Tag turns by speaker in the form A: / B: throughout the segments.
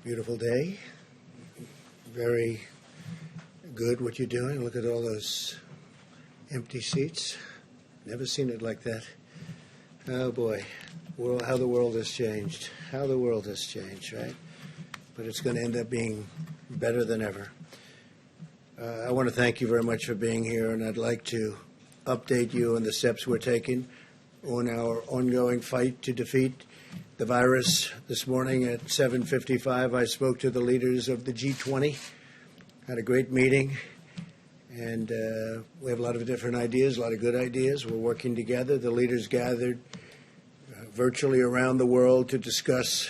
A: Beautiful day. Very good what you're doing. Look at all those empty seats. Never seen it like that. Oh boy, how the world has changed. How the world has changed, right? But it's going to end up being better than ever. I want to thank you very much for being here, and I'd like to update you on the steps we're taking on our ongoing fight to defeat the virus. This morning at 7:55, I spoke to the leaders of the G20, had a great meeting, and we have a lot of different ideas, a lot of good ideas. We're working together. The leaders gathered virtually around the world to discuss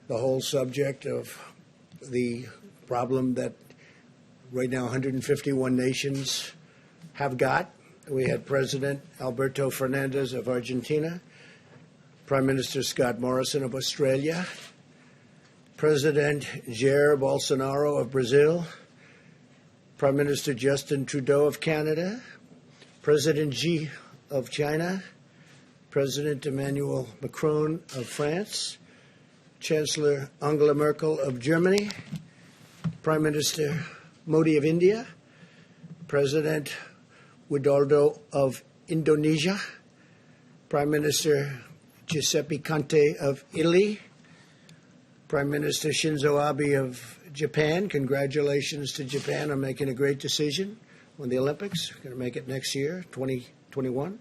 A: the whole subject of the problem that right now 151 nations have got. We had President Alberto Fernandez of Argentina, Prime Minister Scott Morrison of Australia, President Jair Bolsonaro of Brazil, Prime Minister Justin Trudeau of Canada, President Xi of China, President Emmanuel Macron of France, Chancellor Angela Merkel of Germany, Prime Minister Modi of India, President Widodo of Indonesia, Prime Minister Giuseppe Conte of Italy, Prime Minister Shinzo Abe of Japan. Congratulations to Japan on making a great decision on the Olympics. We're going to make it next year, 2021.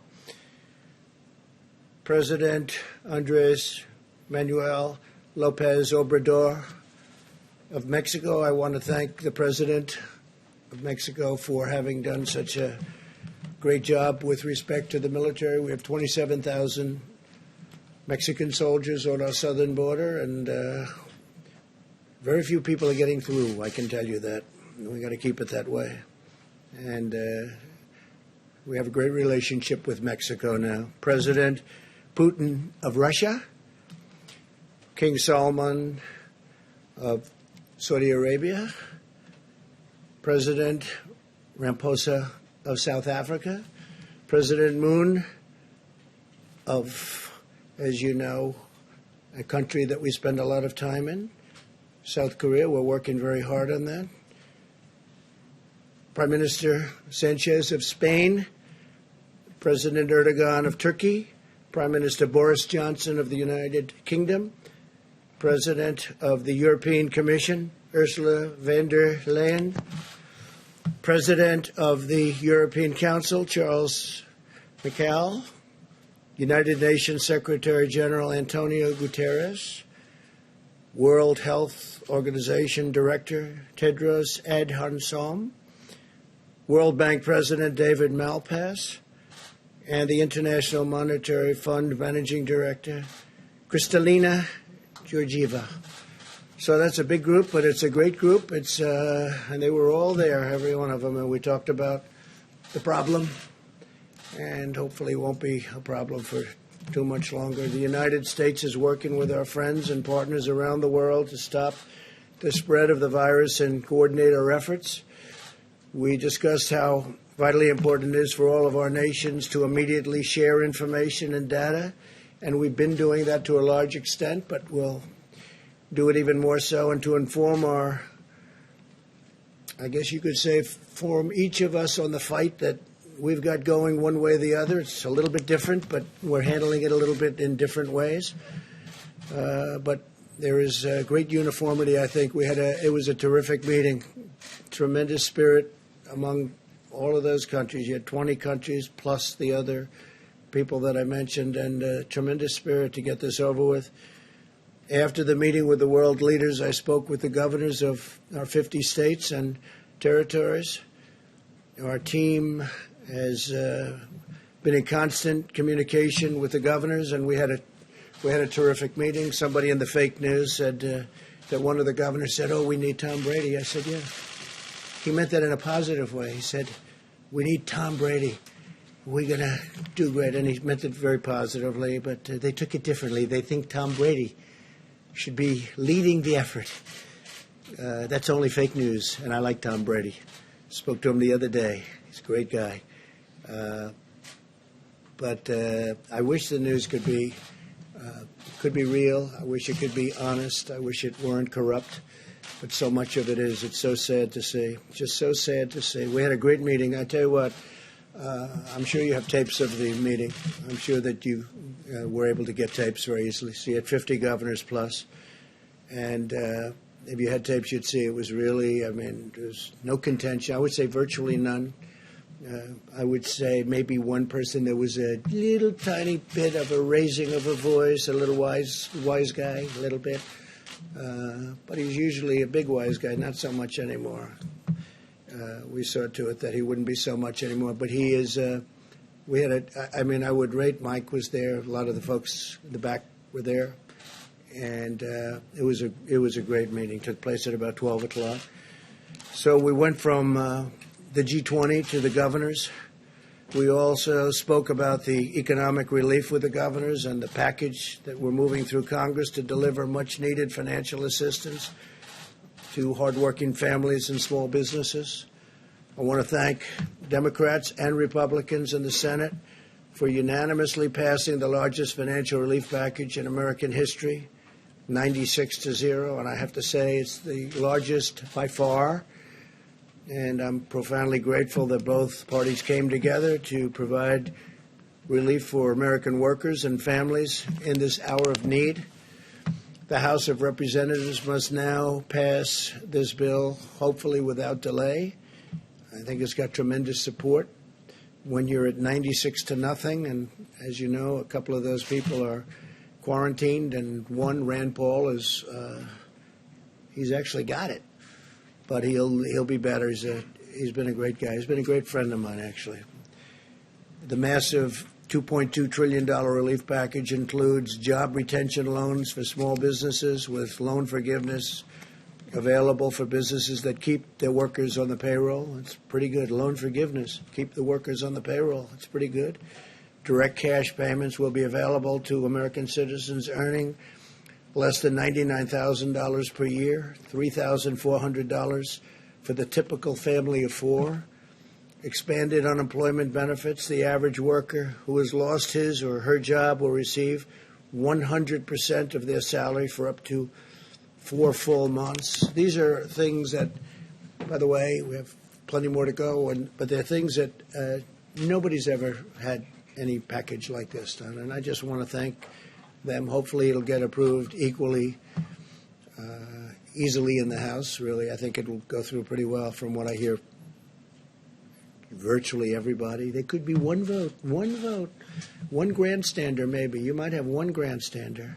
A: President Andres Manuel Lopez Obrador of Mexico. I want to thank the President of Mexico for having done such a great job with respect to the military. We have 27,000 Mexican soldiers on our southern border, and very few people are getting through, I can tell you that. We got to keep it that way. And we have a great relationship with Mexico now. President Putin of Russia, King Salman of Saudi Arabia, President Ramaphosa of South Africa, President Moon of, as you know, a country that we spend a lot of time in, South Korea. We're working very hard on that. Prime Minister Sanchez of Spain, President Erdogan of Turkey, Prime Minister Boris Johnson of the United Kingdom, President of the European Commission, Ursula von der Leyen, President of the European Council, Charles Michel, United Nations Secretary General Antonio Guterres, World Health Organization Director Tedros Adhanom, World Bank President David Malpass, and the International Monetary Fund Managing Director Kristalina Georgieva. So that's a big group, but it's a great group. And they were all there, every one of them, and we talked about the problem, and hopefully it won't be a problem for too much longer. The United States is working with our friends and partners around the world to stop the spread of the virus and coordinate our efforts. We discussed how vitally important it is for all of our nations to immediately share information and data, and we've been doing that to a large extent, but we'll do it even more so, and to inform our, I guess you could say, inform each of us on the fight that we've got going one way or the other. It's a little bit different, but we're handling it a little bit in different ways. But there is great uniformity, I think. It was a terrific meeting, tremendous spirit among all of those countries. You had 20 countries plus the other people that I mentioned, and tremendous spirit to get this over with. After the meeting with the world leaders, I spoke with the governors of our 50 states and territories. Our team has been in constant communication with the governors, and we had a terrific meeting. Somebody in the fake news said that one of the governors said, "Oh, we need Tom Brady." I said, "Yeah." He meant that in a positive way. He said, "We need Tom Brady. We're going to do great." And he meant it very positively, but they took it differently. They think Tom Brady should be leading the effort. That's only fake news, and I like Tom Brady. Spoke to him the other day. He's a great guy. But I wish the news could be Could be real. I wish it could be honest. I wish it weren't corrupt. But so much of it is. It's so sad to see. Just so sad to see. We had a great meeting. I tell you what, I'm sure you have tapes of the meeting. I'm sure that you were able to get tapes very easily. So you had 50 governors plus. And if you had tapes, you'd see it was really, there's no contention. I would say virtually none. I would say maybe one person, there was a little tiny bit of a raising of a voice, a little wise guy, a little bit. But he's usually a big wise guy, not so much anymore. We saw to it that he wouldn't be so much anymore. But he is, I would rate Mike was there. A lot of the folks in the back were there. And it was a great meeting. It took place at about 12 o'clock. So we went from the G20 to the governors. We also spoke about the economic relief with the governors and the package that we're moving through Congress to deliver much-needed financial assistance to hardworking families and small businesses. I want to thank Democrats and Republicans in the Senate for unanimously passing the largest financial relief package in American history, 96-0, and I have to say it's the largest by far. And I'm profoundly grateful that both parties came together to provide relief for American workers and families in this hour of need. The House of Representatives must now pass this bill, hopefully without delay. I think it's got tremendous support. When you're at 96-0, and as you know, a couple of those people are quarantined, and one, Rand Paul, he's actually got it. But he'll be better. He's been a great guy. He's been a great friend of mine, actually. The massive $2.2 trillion relief package includes job retention loans for small businesses with loan forgiveness available for businesses that keep their workers on the payroll. It's pretty good. Loan forgiveness, keep the workers on the payroll. It's pretty good. Direct cash payments will be available to American citizens earning less than $99,000 per year, $3,400 for the typical family of four. Expanded unemployment benefits. The average worker who has lost his or her job will receive 100% of their salary for up to 4 full months. These are things that, by the way, we have plenty more to go, but they're things that nobody's ever had any package like this done. And I just want to thank them. Hopefully it'll get approved equally easily in the House, really. I think it'll go through pretty well from what I hear. Virtually everybody. There could be one vote, one grandstander maybe. You might have one grandstander.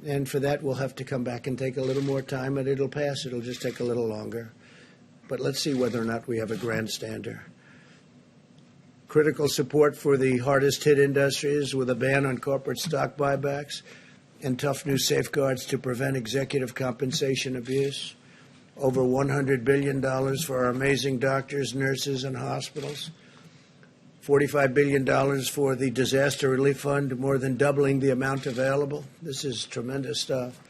A: And for that, we'll have to come back and take a little more time, and it'll pass. It'll just take a little longer. But let's see whether or not we have a grandstander. Critical support for the hardest-hit industries with a ban on corporate stock buybacks and tough new safeguards to prevent executive compensation abuse. Over $100 billion for our amazing doctors, nurses, and hospitals. $45 billion for the Disaster Relief Fund, more than doubling the amount available. This is tremendous stuff.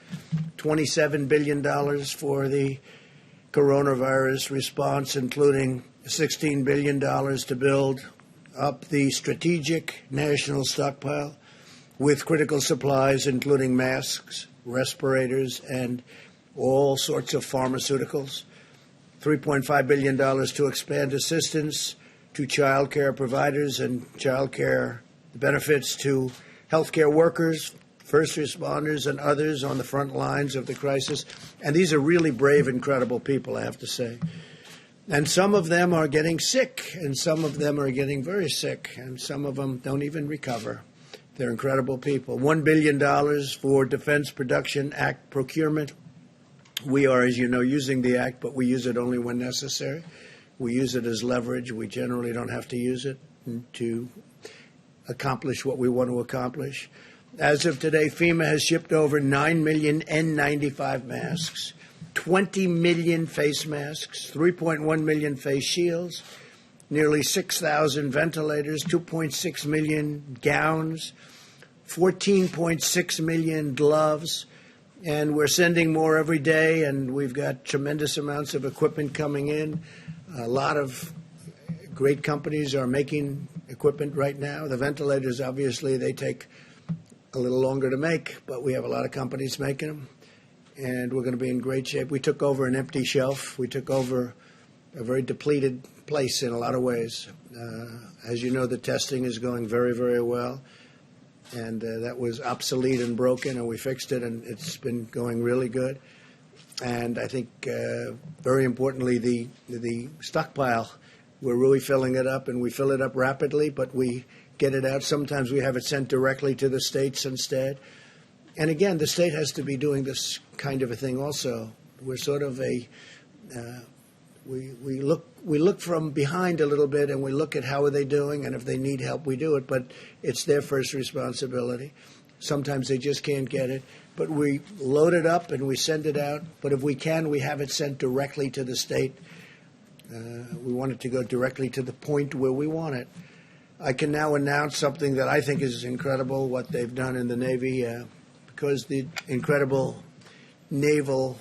A: $27 billion for the coronavirus response, including $16 billion to build up the strategic national stockpile with critical supplies, including masks, respirators, and all sorts of pharmaceuticals. $3.5 billion to expand assistance to child care providers and child care benefits to healthcare workers, first responders, and others on the front lines of the crisis. And these are really brave, incredible people, I have to say. And some of them are getting sick, and some of them are getting very sick, and some of them don't even recover. They're incredible people. $1 billion for Defense Production Act procurement. We are, as you know, using the act, but we use it only when necessary. We use it as leverage. We generally don't have to use it to accomplish what we want to accomplish. As of today, FEMA has shipped over 9 million N95 masks, 20 million face masks, 3.1 million face shields, nearly 6,000 ventilators, 2.6 million gowns, 14.6 million gloves, and we're sending more every day, and we've got tremendous amounts of equipment coming in. A lot of great companies are making equipment right now. The ventilators, obviously, they take a little longer to make, but we have a lot of companies making them, and we're going to be in great shape. We took over an empty shelf. We took over a very depleted place in a lot of ways. As you know, the testing is going very, very well, and that was obsolete and broken, and we fixed it, and it's been going really good. And I think, very importantly, the stockpile, we're really filling it up, and we fill it up rapidly, but we get it out. Sometimes we have it sent directly to the states instead. And again, the state has to be doing this kind of a thing also. We're sort of we look from behind a little bit, and we look at how are they doing, and if they need help, we do it. But it's their first responsibility. Sometimes they just can't get it. But we load it up and we send it out. But if we can, we have it sent directly to the state. We want it to go directly to the point where we want it. I can now announce something that I think is incredible, what they've done in the Navy, because the incredible naval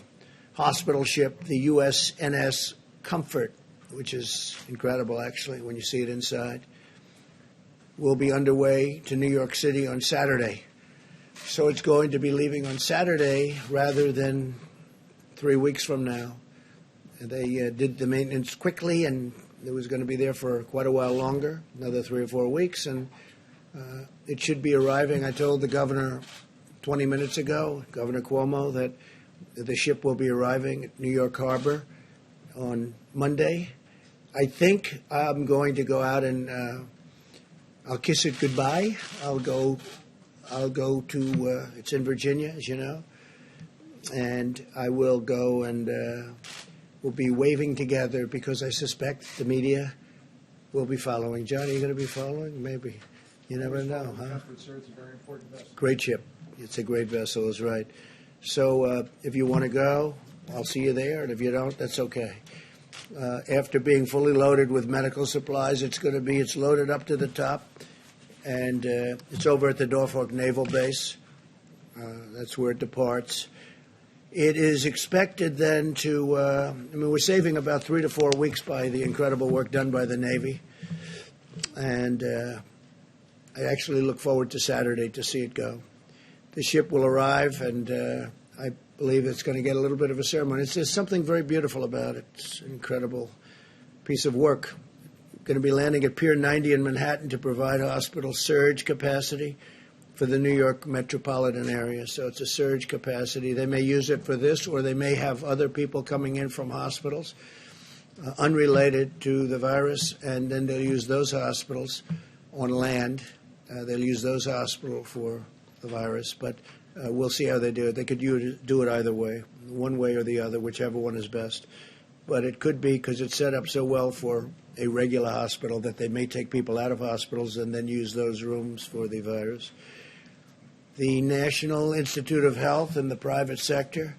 A: hospital ship, the USNS Comfort, which is incredible, actually, when you see it inside, will be underway to New York City on Saturday. So it's going to be leaving on Saturday rather than 3 weeks from now. They did the maintenance quickly, and it was going to be there for quite a while longer, another 3 or 4 weeks, and it should be arriving. I told the governor 20 minutes ago, Governor Cuomo, that the ship will be arriving at New York Harbor on Monday. I think I'm going to go out and I'll kiss it goodbye. I'll go to, it's in Virginia, as you know, and I will go and we'll be waving together because I suspect the media will be following. John, are you going to be following? Maybe. You never know, huh?
B: It's a very important vessel.
A: Great ship. It's a great vessel, is right. So if you want to go, I'll see you there, and if you don't, that's okay. After being fully loaded with medical supplies, it's loaded up to the top, and it's over at the Norfolk Naval Base. That's where it departs. It is expected then to, we're saving about 3 to 4 weeks by the incredible work done by the Navy. And I actually look forward to Saturday to see it go. The ship will arrive, and I believe it's going to get a little bit of a ceremony. There's something very beautiful about it. It's an incredible piece of work. Going to be landing at Pier 90 in Manhattan to provide hospital surge capacity for the New York metropolitan area. So it's a surge capacity. They may use it for this, or they may have other people coming in from hospitals unrelated to the virus, and then they'll use those hospitals on land. They'll use those hospitals for the virus, but we'll see how they do it. They could do it either way, one way or the other, whichever one is best. But it could be, because it's set up so well for a regular hospital, that they may take people out of hospitals and then use those rooms for the virus. The National Institute of Health and the private sector,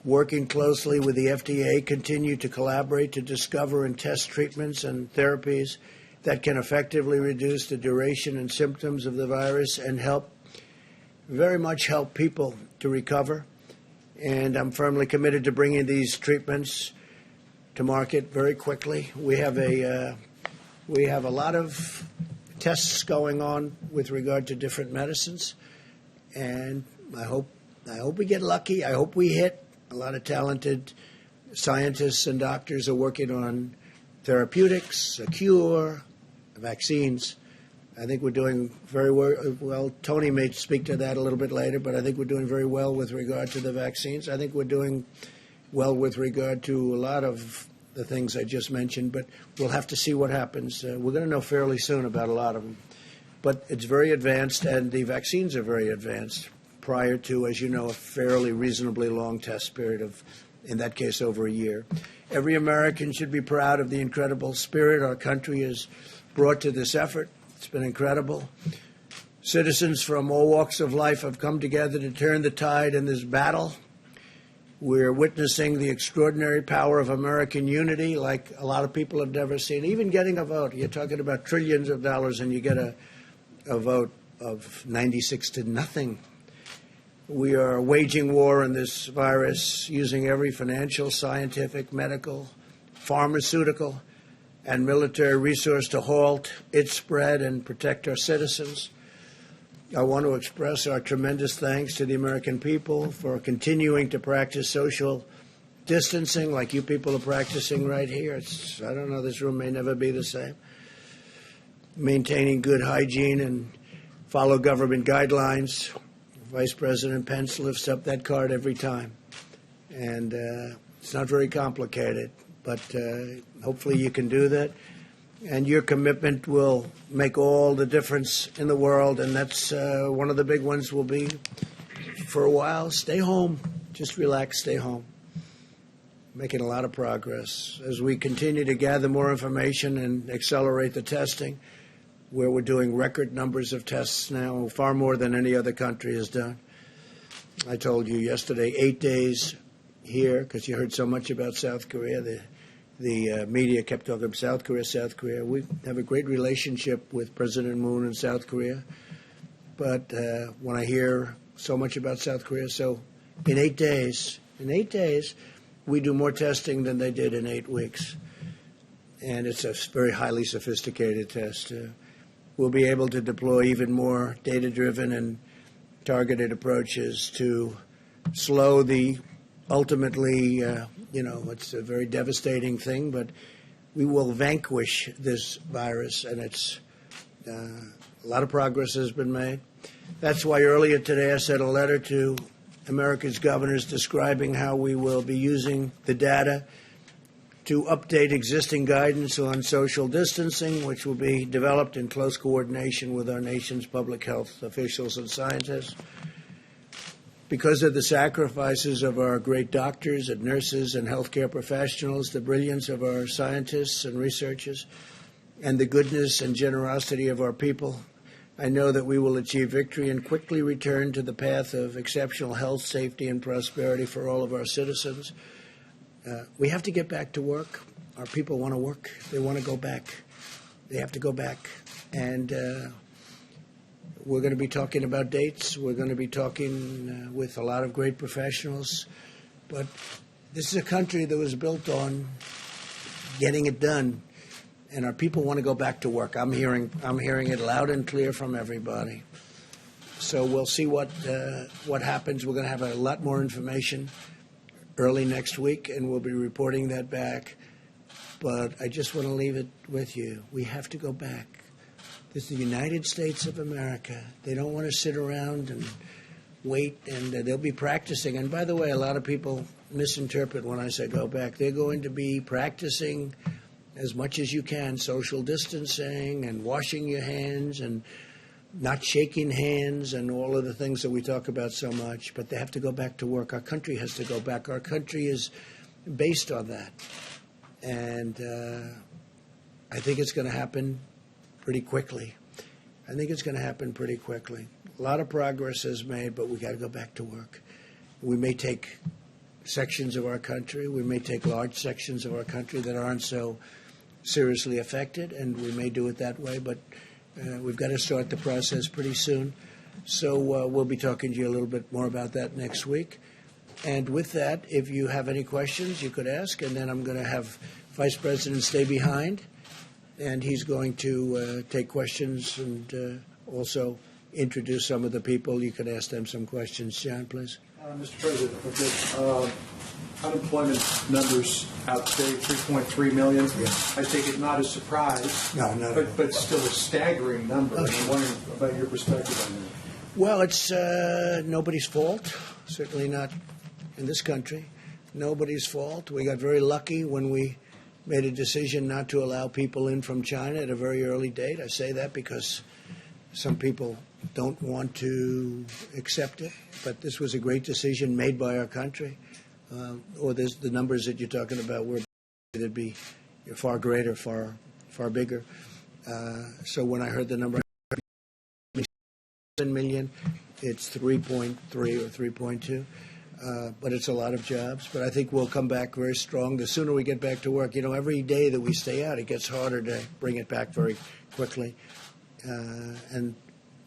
A: working closely with the FDA, continue to collaborate to discover and test treatments and therapies that can effectively reduce the duration and symptoms of the virus and very much help people to recover. And I'm firmly committed to bringing these treatments to market very quickly. We have a lot of tests going on with regard to different medicines. And I hope we get lucky. I hope we hit. A lot of talented scientists and doctors are working on therapeutics, a cure, vaccines. I think we're doing very well. Tony may speak to that a little bit later, but I think we're doing very well with regard to the vaccines. I think we're doing well with regard to a lot of the things I just mentioned, but we'll have to see what happens. We're going to know fairly soon about a lot of them. But it's very advanced, and the vaccines are very advanced prior to, as you know, a fairly reasonably long test period of, in that case, over a year. Every American should be proud of the incredible spirit our country has brought to this effort. It's been incredible. Citizens from all walks of life have come together to turn the tide in this battle. We're witnessing the extraordinary power of American unity like a lot of people have never seen. Even getting a vote. You're talking about trillions of dollars, and you get a vote of 96 to nothing. We are waging war on this virus using every financial, scientific, medical, pharmaceutical, and military resource to halt its spread and protect our citizens. I want to express our tremendous thanks to the American people for continuing to practice social distancing like you people are practicing right here. I don't know, this room may never be the same. Maintaining good hygiene and follow government guidelines. Vice President Pence lifts up that card every time. And it's not very complicated, but hopefully you can do that. And your commitment will make all the difference in the world, and that's one of the big ones will be, for a while, stay home. Just relax, stay home. Making a lot of progress. As we continue to gather more information and accelerate the testing, where we're doing record numbers of tests now, far more than any other country has done. I told you yesterday, 8 days here, because you heard so much about South Korea. The media kept talking about South Korea, South Korea. We have a great relationship with President Moon in South Korea. But when I hear so much about South Korea, so in 8 days, we do more testing than they did in 8 weeks. And it's a very highly sophisticated test. We'll be able to deploy even more data-driven and targeted approaches to slow the ultimately, it's a very devastating thing, but we will vanquish this virus, and it's a lot of progress has been made. That's why earlier today I sent a letter to America's governors describing how we will be using the data to update existing guidance on social distancing, which will be developed in close coordination with our nation's public health officials and scientists. Because of the sacrifices of our great doctors and nurses and healthcare professionals, the brilliance of our scientists and researchers, and the goodness and generosity of our people, I know that we will achieve victory and quickly return to the path of exceptional health, safety, and prosperity for all of our citizens. We have to get back to work. Our people want to work. They want to go back. They have to go back. And we're going to be talking about dates. We're going to be talking with a lot of great professionals. But this is a country that was built on getting it done. And our people want to go back to work. I'm hearing it loud and clear from everybody. So we'll see what happens. We're going to have a lot more information early next week, and we'll be reporting that back. But I just want to leave it with you. We have to go back. This is the United States of America. They don't want to sit around and wait, and they'll be practicing. And by the way, a lot of people misinterpret when I say go back. They're going to be practicing as much as you can, social distancing and washing your hands and not shaking hands and all of the things that we talk about so much. But they have to go back to work. Our country has to go back. Our country is based on that. And I think it's going to happen pretty quickly. I think it's going to happen pretty quickly. A lot of progress is made, but we got to go back to work. We may take sections of our country, we may take large sections of our country that aren't so seriously affected, and we may do it that way, but we've got to start the process pretty soon. So we'll be talking to you a little bit more about that next week. And with that, if you have any questions, you could ask, and then I'm going to have Vice President stay behind, and he's going to take questions and also introduce some of the people. You could ask them some questions. John, please.
B: Mr. President, unemployment numbers out today, 3.3 million.
A: Yeah.
B: I take it not a surprise,
A: No, not at all.
B: but still a staggering number. I'm wondering about your perspective on that.
A: Well, it's nobody's fault, certainly not in this country. Nobody's fault. We got very lucky when we made a decision not to allow people in from China at a very early date. I say that because some people don't want to accept it, but this was a great decision made by our country. Or there's the numbers that you're talking about were that'd be far greater, far bigger. So when I heard the number 7 million, it's 3.3 or 3.2. But it's a lot of jobs. But I think we'll come back very strong. The sooner we get back to work, every day that we stay out, it gets harder to bring it back very quickly. And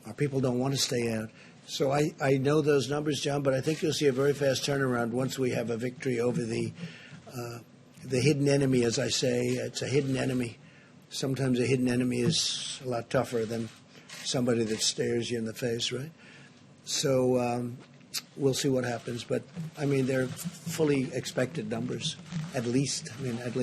A: our people don't want to stay out. So I know those numbers, John, but I think you'll see a very fast turnaround once we have a victory over the hidden enemy, as I say. It's a hidden enemy. Sometimes a hidden enemy is a lot tougher than somebody that stares you in the face, right? So we'll see what happens. But, I mean, they're fully expected numbers, at least.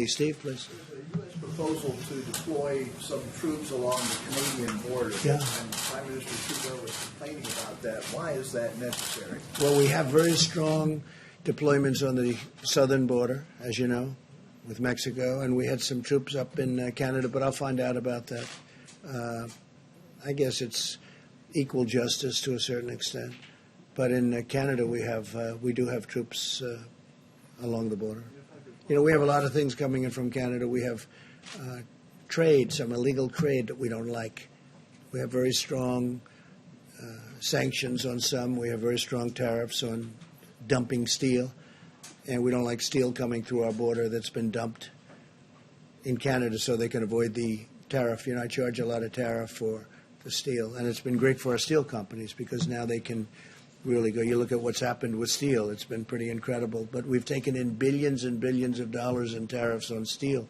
A: Steve, please.
B: The U.S. proposal to deploy some troops along the Canadian border,
A: Yeah.
B: and Prime Minister Trudeau was complaining about that. Why is that necessary?
A: Well, we have very strong deployments on the southern border, as you know, with Mexico, and we had some troops up in Canada, but I'll find out about that. I guess it's equal justice to a certain extent. But in Canada, we do have troops along the border. You know, we have a lot of things coming in from Canada. We have trade, some illegal trade that we don't like. We have very strong sanctions on some. We have very strong tariffs on dumping steel. And we don't like steel coming through our border that's been dumped in Canada so they can avoid the tariff. You know, I charge a lot of tariff for the steel. And it's been great for our steel companies because now they can really go. You look at what's happened with steel. It's been pretty incredible. But we've taken in billions and billions of dollars in tariffs on steel.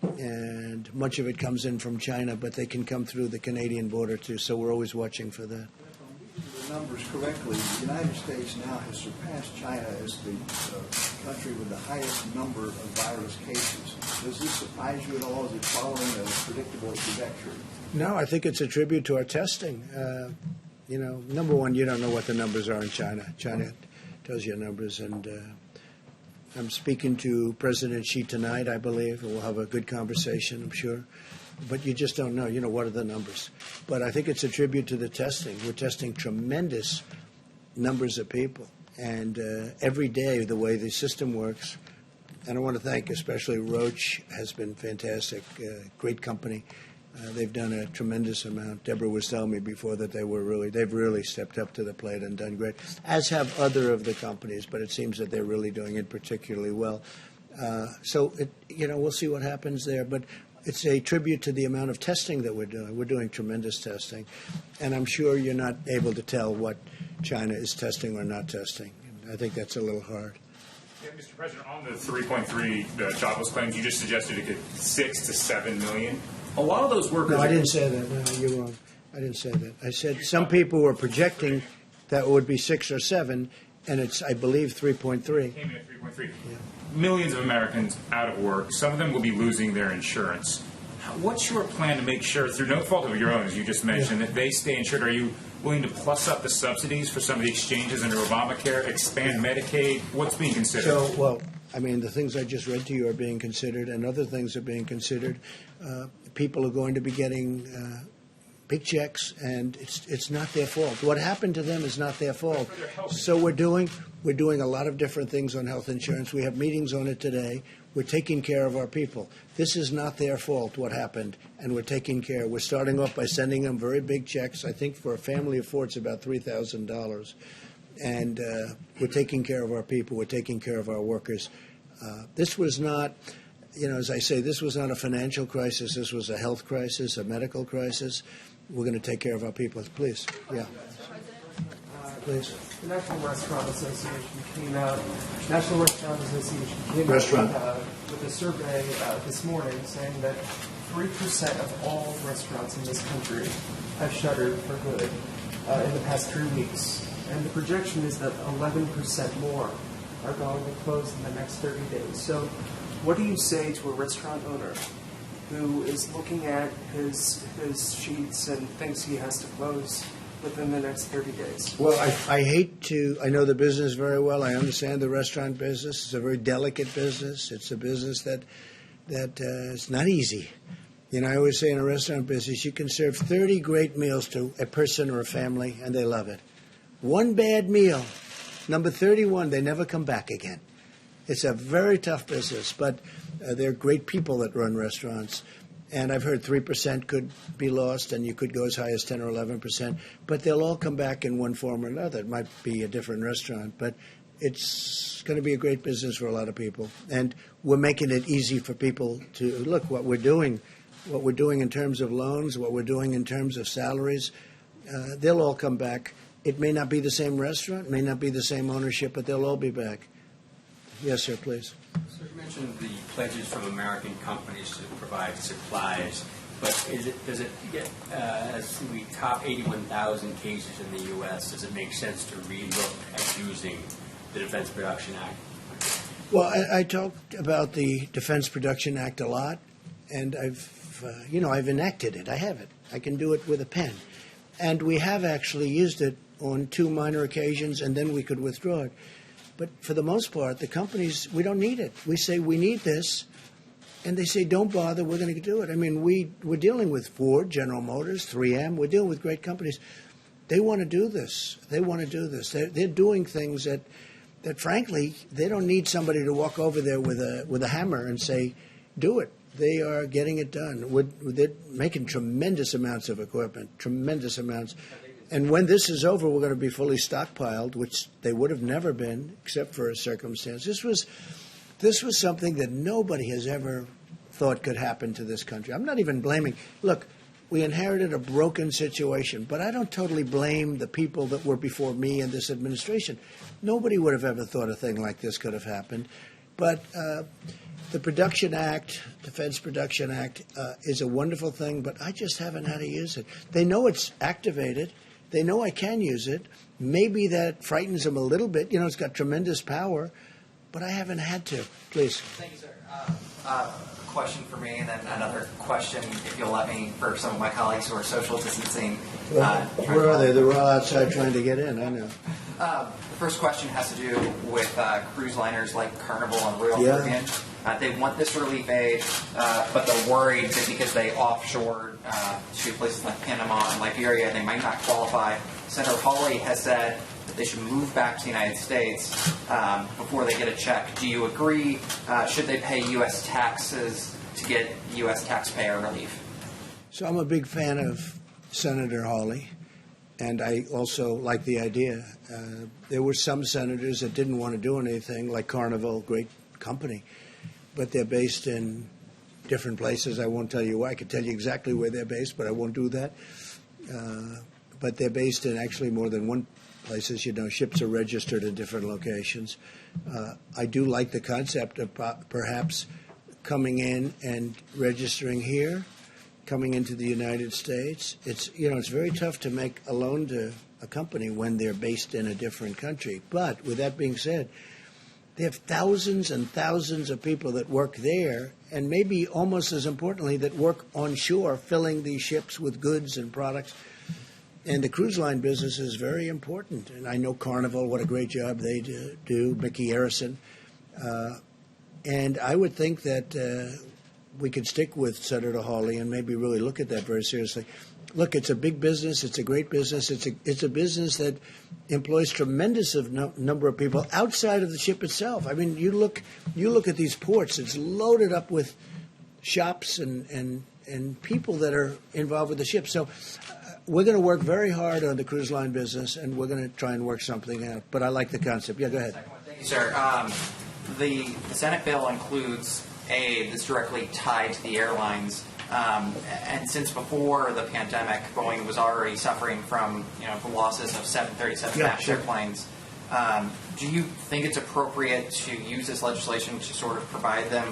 A: And much of it comes in from China, but they can come through the Canadian border, too. So we're always watching for that.
B: The numbers correctly, the United States now has surpassed China as the country with the highest number of virus cases. Does this surprise you at all? Is it following a predictable trajectory?
A: No, I think it's a tribute to our testing. You know, number one, you don't know what the numbers are in China. China tells you numbers, and I'm speaking to President Xi tonight, I believe, and we'll have a good conversation, I'm sure. But you just don't know, you know, what are the numbers. But I think it's a tribute to the testing. We're testing tremendous numbers of people. And every day, the way the system works, and I want to thank especially Roche has been fantastic, great company. They've done a tremendous amount. Deborah was telling me before that they've really stepped up to the plate and done great, as have other of the companies, but it seems that they're really doing it particularly well. We'll see what happens there. But it's a tribute to the amount of testing that we're doing. We're doing tremendous testing. And I'm sure you're not able to tell what China is testing or not testing. I think that's a little hard.
C: Yeah, Mr. President, on the 3.3 jobless claims, you just suggested it could 6 to 7 million. A lot of those workers...
A: No, I didn't say that. No, you're wrong. I didn't say that. I said some people were projecting that it would be 6 or 7, and it's, I believe, 3.3.
C: Came in at 3.3.
A: Yeah.
C: Millions of Americans out of work. Some of them will be losing their insurance. What's your plan to make sure, through no fault of your own, as you just mentioned, that they stay insured? Are you willing to plus up the subsidies for some of the exchanges under Obamacare, expand Medicaid? What's being considered?
A: The things I just read to you are being considered, and other things are being considered. People are going to be getting big checks, and it's not their fault. What happened to them is not their fault. So we're doing a lot of different things on health insurance. We have meetings on it today. We're taking care of our people. This is not their fault, what happened, and we're taking care. We're starting off by sending them very big checks. I think for a family of four, it's about $3,000. And we're taking care of our people. We're taking care of our workers. This was not, as I say, this was not a financial crisis. This was a health crisis, a medical crisis. We're going to take care of our people. Please. Yeah. Please.
D: The National Restaurant Association came out with a survey this morning saying that 3% of all restaurants in this country have shuttered for good in the past 3 weeks. And the projection is that 11% more are going to close in the next 30 days. So what do you say to a restaurant owner who is looking at his sheets and thinks he has to close within the next 30 days?
A: Well, I know the business very well. I understand the restaurant business. It's a very delicate business. It's a business that is not easy. I always say in a restaurant business, you can serve 30 great meals to a person or a family, and they love it. One bad meal, number 31, they never come back again. It's a very tough business, but they're great people that run restaurants. And I've heard 3% could be lost, and you could go as high as 10 or 11%. But they'll all come back in one form or another. It might be a different restaurant, but it's going to be a great business for a lot of people. And we're making it easy for people to look what we're doing in terms of loans, what we're doing in terms of salaries. They'll all come back. It may not be the same restaurant, may not be the same ownership, but they'll all be back. Yes, sir, please.
E: So you mentioned the pledges from American companies to provide supplies. But does it get, as we top 81,000 cases in the U.S., does it make sense to relook at using the Defense Production Act?
A: Well, I talked about the Defense Production Act a lot, and I've enacted it. I have it. I can do it with a pen. And we have actually used it on 2 minor occasions, and then we could withdraw it. But for the most part, the companies, we don't need it. We say, we need this, and they say, don't bother, we're going to do it. I mean, we're dealing with Ford, General Motors, 3M. We're dealing with great companies. They want to do this. They want to do this. They're doing things that frankly, they don't need somebody to walk over there with a hammer and say, do it. They are getting it done. They're making tremendous amounts of equipment, tremendous amounts. And when this is over, we're going to be fully stockpiled, which they would have never been, except for a circumstance. This was something that nobody has ever thought could happen to this country. I'm not even blaming. Look, we inherited a broken situation, but I don't totally blame the people that were before me and this administration. Nobody would have ever thought a thing like this could have happened. But the Production Act, Defense Production Act, is a wonderful thing, but I just haven't had to use it. They know it's activated. They know I can use it. Maybe that frightens them a little bit. You know, it's got tremendous power, but I haven't had to. Please.
F: Thank you, sir. A question for me, and then another question, if you'll let me, for some of my colleagues who are social distancing.
A: Where are they? They're all outside trying to get in. I know.
F: The first question has to do with cruise liners like Carnival and Royal Caribbean. They want this relief aid, but they're worried that because they offshored to places like Panama and Liberia, they might not qualify. Senator Hawley has said that they should move back to the United States before they get a check. Do you agree? Should they pay U.S. taxes to get U.S. taxpayer relief?
A: So I'm a big fan of Senator Hawley, and I also like the idea. There were some senators that didn't want to do anything, like Carnival, great company, but they're based in different places. I won't tell you why. I could tell you exactly where they're based, but I won't do that. But they're based in actually more than one places. You know, ships are registered in different locations. I do like the concept of perhaps coming in and registering here, coming into the United States. It's very tough to make a loan to a company when they're based in a different country. But with that being said, they have thousands and thousands of people that work there, and maybe almost as importantly, that work on shore, filling these ships with goods and products. And the cruise line business is very important. And I know Carnival, what a great job they do, Mickey Harrison. And I would think that we could stick with Senator Hawley and maybe really look at that very seriously. Look, it's a big business. It's a great business. It's a business that employs tremendous number of people outside of the ship itself. I mean, you look at these ports. It's loaded up with shops and people that are involved with the ship. So we're going to work very hard on the cruise line business, and we're going to try and work something out. But I like the concept. Yeah, go ahead.
F: Thank you, sir. The Senate bill includes aid that's directly tied to the airlines. And since before the pandemic, Boeing was already suffering from the losses of 737 MAX airplanes. Do you think it's appropriate to use this legislation to sort of provide them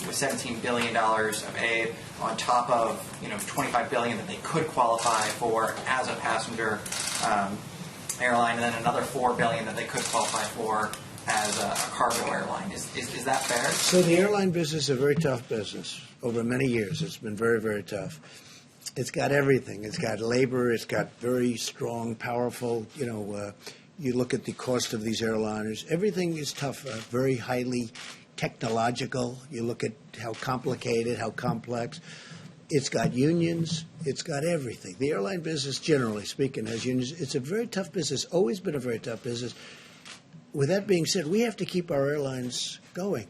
F: with $17 billion of aid on top of $25 billion that they could qualify for as a passenger airline, and then another $4 billion that they could qualify for as a cargo airline? Is that fair?
A: So the airline business is a very tough business. Over many years, it's been very, very tough. It's got everything. It's got labor. It's got very strong, powerful, you look at the cost of these airliners. Everything is tough, very highly technological. You look at how complicated, how complex. It's got unions. It's got everything. The airline business, generally speaking, has unions. It's a very tough business, always been a very tough business. With that being said, we have to keep our airlines going.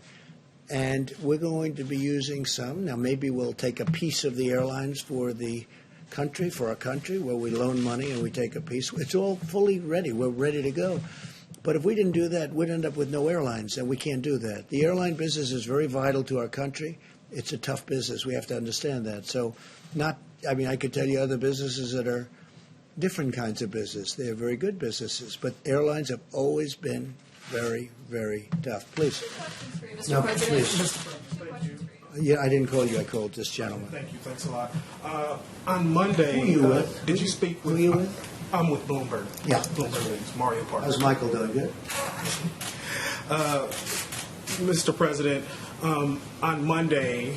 A: And we're going to be using some. Now, maybe we'll take a piece of the airlines for the country, for our country, where we loan money and we take a piece. It's all fully ready. We're ready to go. But if we didn't do that, we'd end up with no airlines, and we can't do that. The airline business is very vital to our country. It's a tough business. We have to understand that. So I could tell you other businesses that are different kinds of business. They're very good businesses. But airlines have always been very, very tough. Please.
G: Two questions for you, Mr.
A: No,
G: President.
A: please.
G: Two questions for you.
A: Yeah, I didn't call you. I called this gentleman.
G: Thank you. Thanks a lot. On Monday,
A: Who are you with?
G: did you speak with?
A: Who are you with?
G: I'm with Bloomberg.
A: Yeah.
G: Bloomberg News, Mario Parker.
A: How's Michael doing? Good?
G: Mr. President, on Monday,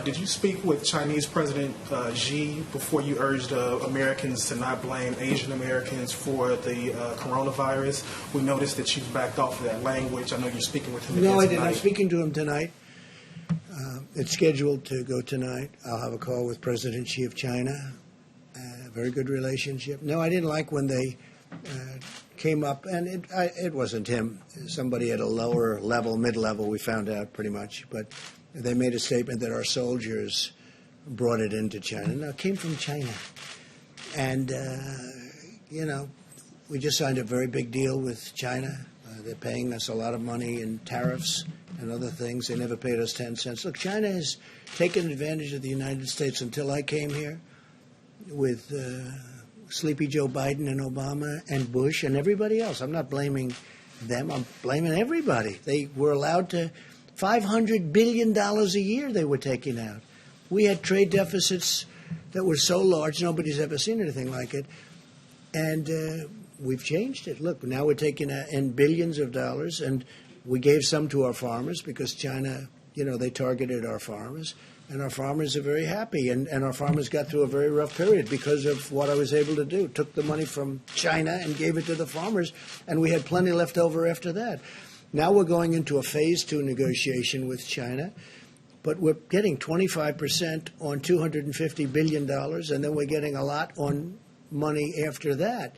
G: did you speak with Chinese President Xi before you urged Americans to not blame Asian Americans for the coronavirus? We noticed that you've backed off of that language. I know you're speaking with him again
A: No, I didn't.
G: tonight.
A: I'm speaking to him tonight. It's scheduled to go tonight. I'll have a call with President Xi of China. Very good relationship. No, I didn't like when they came up, and it wasn't him. Somebody at a lower level, mid-level, we found out pretty much. But they made a statement that our soldiers brought it into China. No, it came from China. And, we just signed a very big deal with China. They're paying us a lot of money in tariffs and other things. They never paid us 10 cents. Look, China has taken advantage of the United States until I came here with Sleepy Joe Biden and Obama and Bush and everybody else. I'm not blaming them. I'm blaming everybody. They were allowed to $500 billion a year they were taking out. We had trade deficits that were so large, nobody's ever seen anything like it. And we've changed it. Look, now we're taking in billions of dollars, and we gave some to our farmers because China, they targeted our farmers. And our farmers are very happy, and our farmers got through a very rough period because of what I was able to do. Took the money from China and gave it to the farmers, and we had plenty left over after that. Now we're going into a phase 2 negotiation with China, but we're getting 25% on $250 billion, and then we're getting a lot on money after that.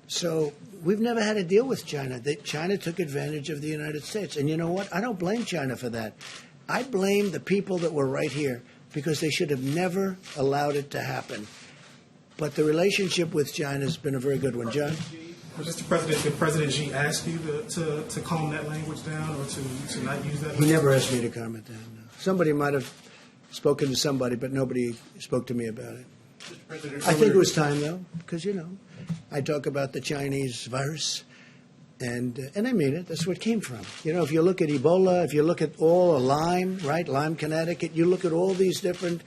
A: So we've never had a deal with China. China took advantage of the United States. And you know what? I don't blame China for that. I blame the people that were right here because they should have never allowed it to happen. But the relationship with China has been a very good one. John?
G: Mr. President, did President Xi ask you to calm that language down or to not use that language?
A: He never asked me to comment on that. No. Somebody might have spoken to somebody, but nobody spoke to me about it. I think it was time, though, because, I talk about the Chinese virus. And I mean it. That's where it came from. If you look at Ebola, if you look at Lyme, right, Lyme, Connecticut, you look at all these different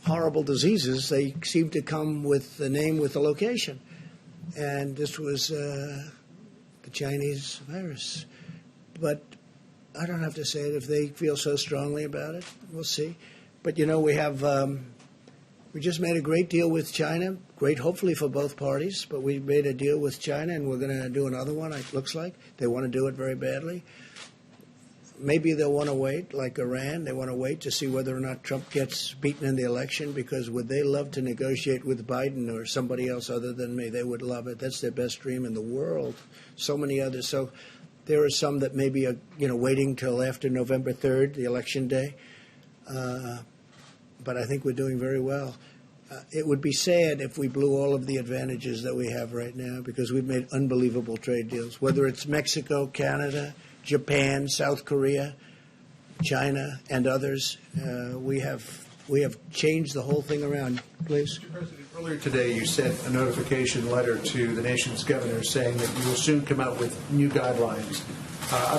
A: horrible diseases, they seem to come with the name, with the location. And this was the Chinese virus. But I don't have to say it if they feel so strongly about it. We'll see. But, we just made a great deal with China, great hopefully for both parties, but we made a deal with China and we're going to do another one, it looks like. They want to do it very badly. Maybe they'll want to wait, like Iran. They want to wait to see whether or not Trump gets beaten in the election, because would they love to negotiate with Biden or somebody else other than me? They would love it. That's their best dream in the world. So many others. So there are some that maybe are, waiting till after November 3rd, the election day. But I think we're doing very well. It would be sad if we blew all of the advantages that we have right now, because we've made unbelievable trade deals, whether it's Mexico, Canada, Japan, South Korea, China, and others. We have changed the whole thing around. Please.
B: Mr. President, earlier today you sent a notification letter to the nation's governors saying that you will soon come out with new guidelines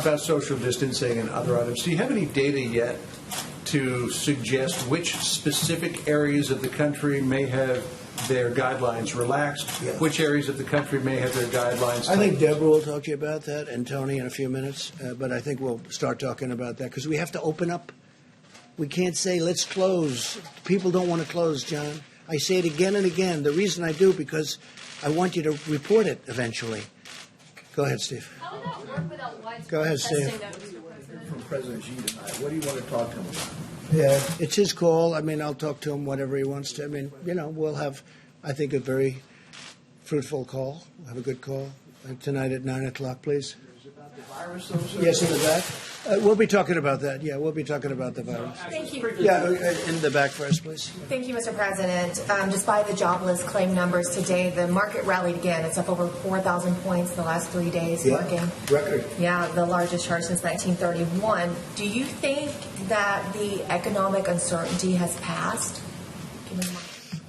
B: about social distancing and other items. Do you have any data yet to suggest which specific areas of the country may have their guidelines relaxed, which areas of the country may have their guidelines?
A: I think Deborah will talk to you about that, and Tony in a few minutes. But I think we'll start talking about that because we have to open up. We can't say, let's close. People don't want to close, John. I say it again and again. The reason I do, because I want you to report it eventually. Go ahead, Steve.
H: How would that work without widespread
A: Go ahead, Steve.
H: testing, though, Mr. President?
B: From President Xi tonight, what do you want to talk to him about?
A: Yeah, it's his call. I mean, I'll talk to him whatever he wants to. I mean, we'll have, I think, a very fruitful call. We'll have a good call tonight at 9 o'clock, please.
B: Is it about the virus, though, sir?
A: Yes, in the back. We'll be talking about that. Yeah, we'll be talking about the virus.
I: Thank you.
A: Yeah, in the back first, please.
I: Thank you, Mr. President. Despite the jobless claim numbers today, the market rallied again. It's up over 4,000 points in the last 3 days.
A: Yeah, record.
I: Yeah, the largest chart since 1931. Do you think that the economic uncertainty has passed?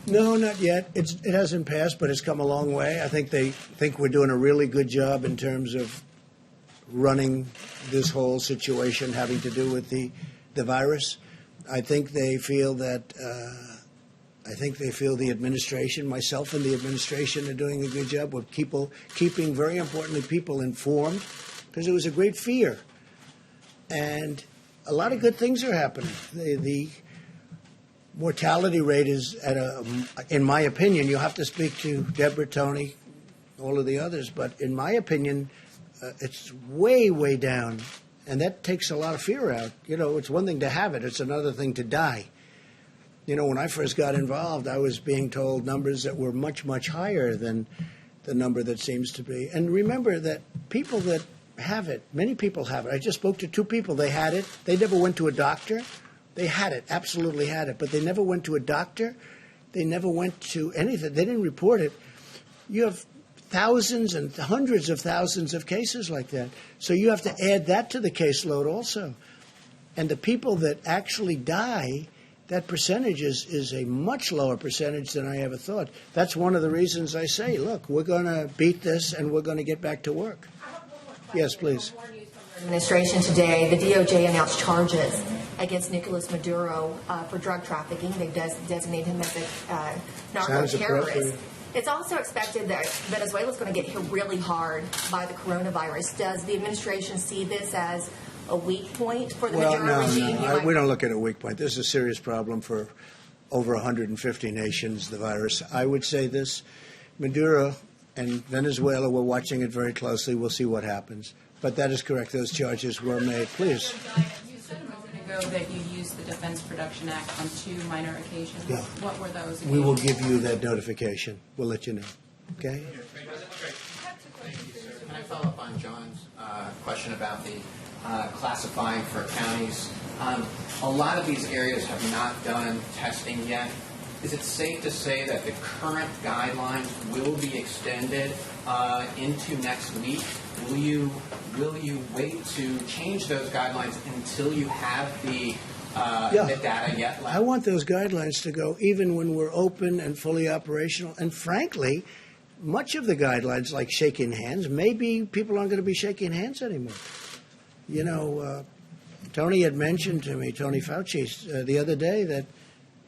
A: No, not yet. It hasn't passed, but it's come a long way. I think they think we're doing a really good job in terms of running this whole situation having to do with the virus. I think they feel that. I think they feel the administration, myself and the administration, are doing a good job with keeping, very importantly, people informed, because it was a great fear. And a lot of good things are happening. The mortality rate is at in my opinion, you'll have to speak to Deborah, Tony, all of the others, but in my opinion, it's way, way down. And that takes a lot of fear out. You know, it's one thing to have it. It's another thing to die. You know, when I first got involved, I was being told numbers that were much, much higher than the number that seems to be. And remember that people that have it, many people have it. I just spoke to two people. They had it. They never went to a doctor. They had it, absolutely had it. But they never went to a doctor. They never went to anything. They didn't report it. You have thousands and hundreds of thousands of cases like that. So you have to add that to the caseload also. And the people that actually die, that percentage is a much lower percentage than I ever thought. That's one of the reasons I say, look, we're going to beat this and we're going to get back to work. Yes, please.
I: Administration today, the DOJ announced charges against Nicolas Maduro for drug trafficking. They designate him as a narco-terrorist. It's also expected that Venezuela is going to get hit really hard by the coronavirus. Does the administration see this as a weak point for the Maduro regime?
A: No, we don't look at a weak point. This is a serious problem for over 150 nations, the virus. I would say this, Maduro and Venezuela, we're watching it very closely. We'll see what happens. But that is correct. Those charges were made. Please.
J: You said a moment ago that you used the Defense Production Act on 2 minor occasions.
A: Yeah.
J: What were those?
A: We will give you that notification. We'll let you know. Okay?
K: Can I follow up on John's question about the classifying for counties? A lot of these areas have not done testing yet. Is it safe to say that the current guidelines will be extended into next week? Will you wait to change those guidelines until you have the data yet?
A: I want those guidelines to go even when we're open and fully operational. And frankly, much of the guidelines, like shaking hands, maybe people aren't going to be shaking hands anymore. You know, Tony had mentioned to me, Tony Fauci, the other day that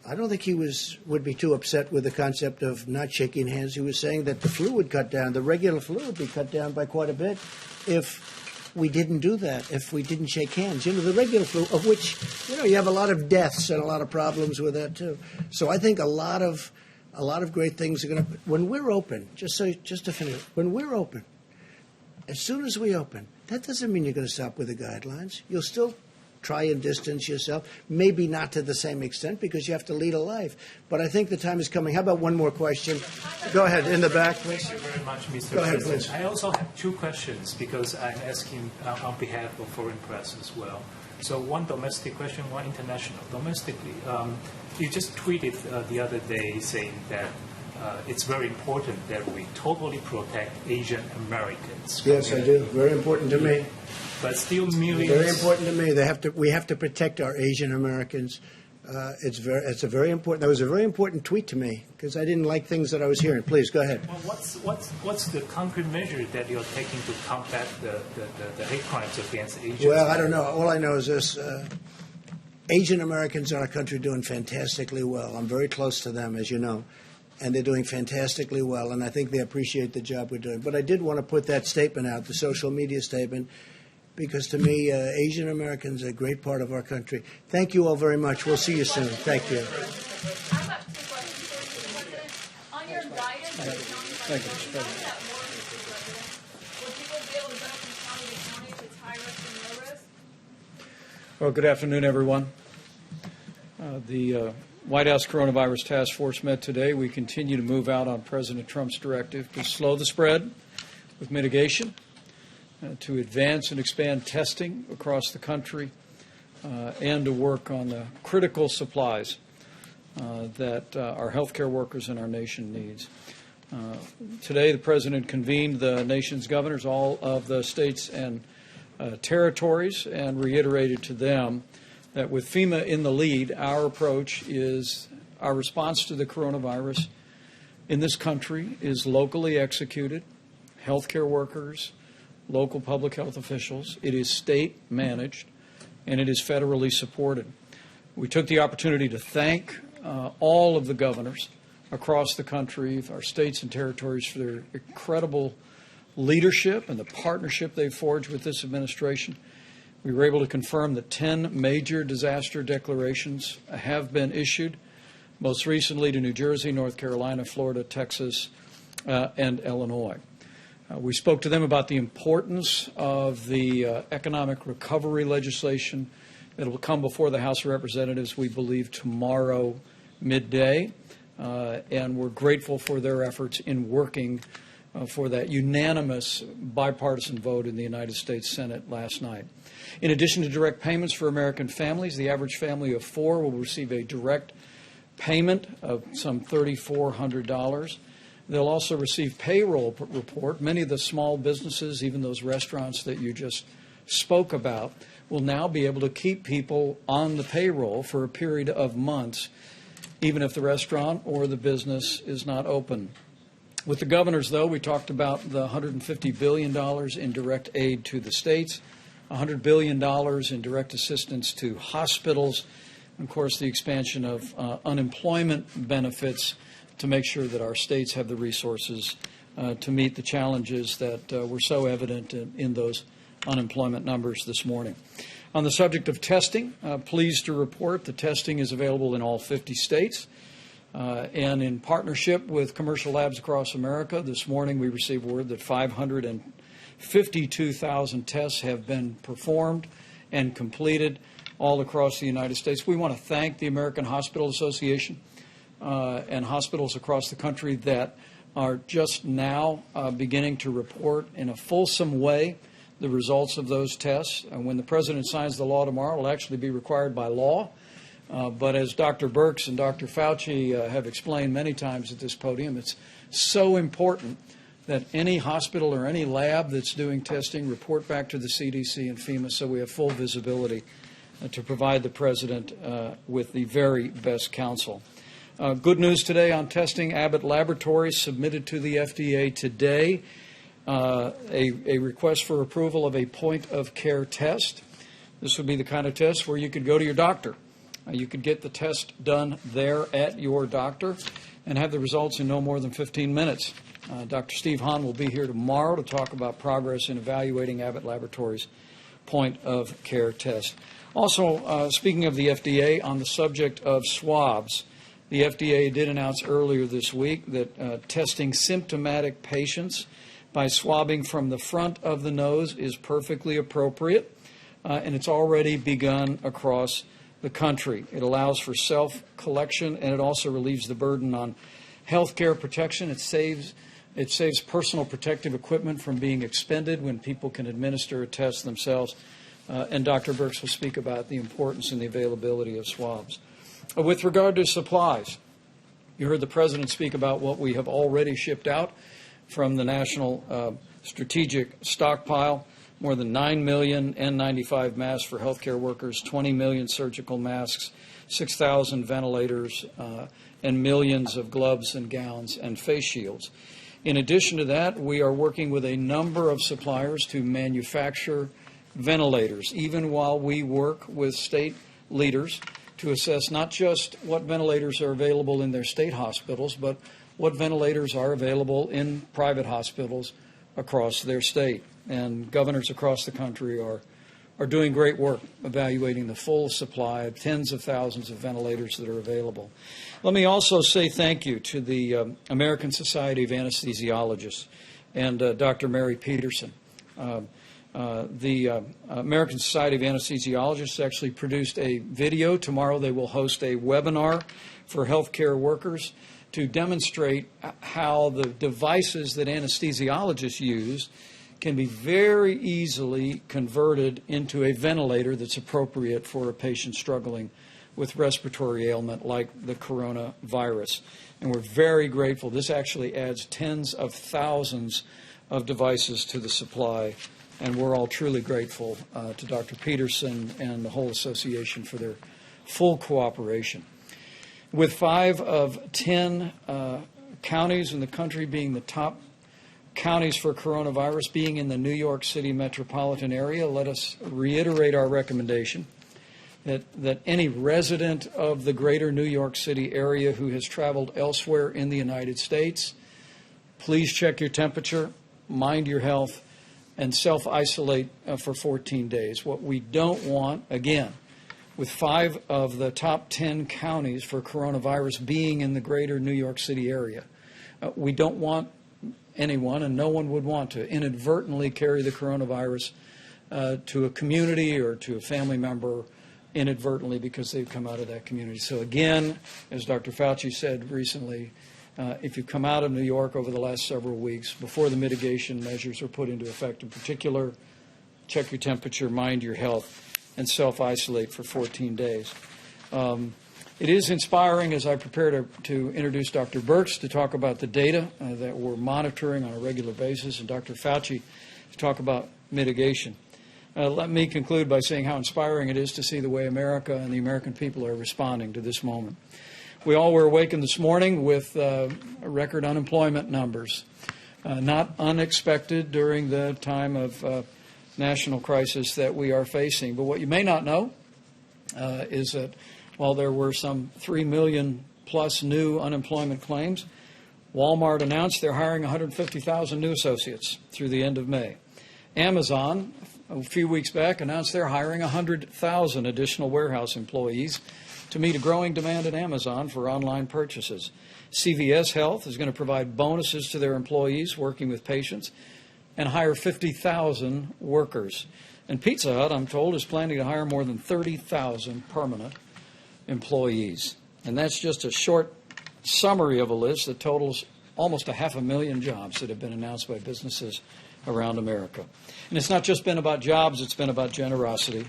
A: I don't think he would be too upset with the concept of not shaking hands. He was saying that the flu would cut down, the regular flu would be cut down by quite a bit if we didn't do that, if we didn't shake hands. You know, the regular flu, of which, you know, you have a lot of deaths and a lot of problems with that too. So I think a lot of great things are going to, when we're open, just to finish, when we're open, as soon as we open, that doesn't mean you're going to stop with the guidelines. You'll still try and distance yourself, maybe not to the same extent because you have to lead a life. But I think the time is coming. How about one more question? Go ahead, in the back, please.
L: Thank you very much, Mr.
A: Go ahead,
L: President.
A: please.
L: I also have 2 questions because I'm asking on behalf of foreign press as well. So one domestic question, one international. Domestically, you just tweeted the other day saying that it's very important that we totally protect Asian Americans.
A: Yes, I do. Very important to me.
L: But still millions.
A: Very important to me. We have to protect our Asian Americans. It's a very important. That was a very important tweet to me because I didn't like things that I was hearing. Please go ahead.
L: Well, what's the concrete measure that you're taking to combat the hate crimes against Asians?
A: Well, I don't know. All I know is this: Asian Americans in our country are doing fantastically well. I'm very close to them, as you know, and they're doing fantastically well. And I think they appreciate the job we're doing. But I did want to put that statement out, the social media statement. Because to me, Asian Americans are a great part of our country. Thank you all very much. We'll see you soon. Thank you.
H: How about 2 questions for you, Mr. President? On your guidance to the county
A: Thank you,
H: budget,
A: Mr.
H: how does that work, Mr. President? Will people be able to go from county to county if it's high risk and low risk?
M: Well, good afternoon, everyone. The White House Coronavirus Task Force met today. We continue to move out on President Trump's directive to slow the spread with mitigation, to advance and expand testing across the country, and to work on the critical supplies that our healthcare workers in our nation needs. Today, the President convened the nation's governors, all of the states and territories, and reiterated to them that with FEMA in the lead, our approach is our response to the coronavirus in this country is locally executed, healthcare workers, local public health officials. It is state managed, and it is federally supported. We took the opportunity to thank all of the governors across the country, our states and territories, for their incredible leadership and the partnership they've forged with this administration. We were able to confirm that 10 major disaster declarations have been issued, most recently to New Jersey, North Carolina, Florida, Texas, and Illinois. We spoke to them about the importance of the economic recovery legislation that will come before the House of Representatives, we believe, tomorrow midday, and we're grateful for their efforts in working for that unanimous bipartisan vote in the United States Senate last night. In addition to direct payments for American families, the average family of 4 will receive a direct payment of some $3,400. They'll also receive payroll report. Many of the small businesses, even those restaurants that you just spoke about, will now be able to keep people on the payroll for a period of months, even if the restaurant or the business is not open. With the governors, though, we talked about the $150 billion in direct aid to the states, $100 billion in direct assistance to hospitals, and, of course, the expansion of unemployment benefits to make sure that our states have the resources to meet the challenges that were so evident in those unemployment numbers this morning. On the subject of testing, pleased to report the testing is available in all 50 states. And in partnership with commercial labs across America, this morning we received word that 552,000 tests have been performed and completed all across the United States. We want to thank the American Hospital Association and hospitals across the country that are just now beginning to report in a fulsome way the results of those tests. And when the President signs the law tomorrow, it will actually be required by law. But as Dr. Birx and Dr. Fauci have explained many times at this podium, it's so important that any hospital or any lab that's doing testing report back to the CDC and FEMA so we have full visibility to provide the President with the very best counsel. Good news today on testing. Abbott Laboratories submitted to the FDA today a request for approval of a point-of-care test. This would be the kind of test where you could go to your doctor. You could get the test done there at your doctor and have the results in no more than 15 minutes. Dr. Steve Hahn will be here tomorrow to talk about progress in evaluating Abbott Laboratories' point-of-care test. Also, speaking of the FDA, on the subject of swabs, the FDA did announce earlier this week that testing symptomatic patients by swabbing from the front of the nose is perfectly appropriate, and it's already begun across the country. It allows for self-collection, and it also relieves the burden on health care protection. It saves personal protective equipment from being expended when people can administer a test themselves. And Dr. Birx will speak about the importance and the availability of swabs. With regard to supplies, you heard the President speak about what we have already shipped out from the National Strategic Stockpile. More than 9 million N95 masks for healthcare workers, 20 million surgical masks, 6,000 ventilators, and millions of gloves and gowns and face shields. In addition to that, we are working with a number of suppliers to manufacture ventilators, even while we work with state leaders to assess not just what ventilators are available in their state hospitals, but what ventilators are available in private hospitals across their state. And governors across the country are doing great work evaluating the full supply of tens of thousands of ventilators that are available. Let me also say thank you to the American Society of Anesthesiologists and Dr. Mary Peterson. The American Society of Anesthesiologists actually produced a video. Tomorrow they will host a webinar for healthcare workers to demonstrate how the devices that anesthesiologists use can be very easily converted into a ventilator that's appropriate for a patient struggling with respiratory ailment like the coronavirus. And we're very grateful. This actually adds tens of thousands of devices to the supply, and we're all truly grateful to Dr. Peterson and the whole association for their full cooperation. With 5 of 10 counties in the country being the top counties for coronavirus being in the New York City metropolitan area, let us reiterate our recommendation that any resident of the greater New York City area who has traveled elsewhere in the United States, please check your temperature, mind your health, and self-isolate for 14 days. What we don't want, again, with 5 of the top 10 counties for coronavirus being in the greater New York City area, we don't want anyone, and no one would want to, inadvertently carry the coronavirus to a community or to a family member inadvertently because they've come out of that community. So again, as Dr. Fauci said recently, if you come out of New York over the last several weeks, before the mitigation measures are put into effect in particular, check your temperature, mind your health, and self-isolate for 14 days. It is inspiring as I prepare to introduce Dr. Birx to talk about the data that we're monitoring on a regular basis, and Dr. Fauci to talk about mitigation. Let me conclude by saying how inspiring it is to see the way America and the American people are responding to this moment. We all were awakened this morning with record unemployment numbers, not unexpected during the time of national crisis that we are facing. But what you may not know is that while there were some 3 million plus new unemployment claims, Walmart announced they're hiring 150,000 new associates through the end of May. Amazon, a few weeks back, announced they're hiring 100,000 additional warehouse employees to meet a growing demand at Amazon for online purchases. CVS Health is going to provide bonuses to their employees working with patients and hire 50,000 workers. And Pizza Hut, I'm told, is planning to hire more than 30,000 permanent employees. And that's just a short summary of a list that totals almost 500,000 jobs that have been announced by businesses around America. And it's not just been about jobs, it's been about generosity.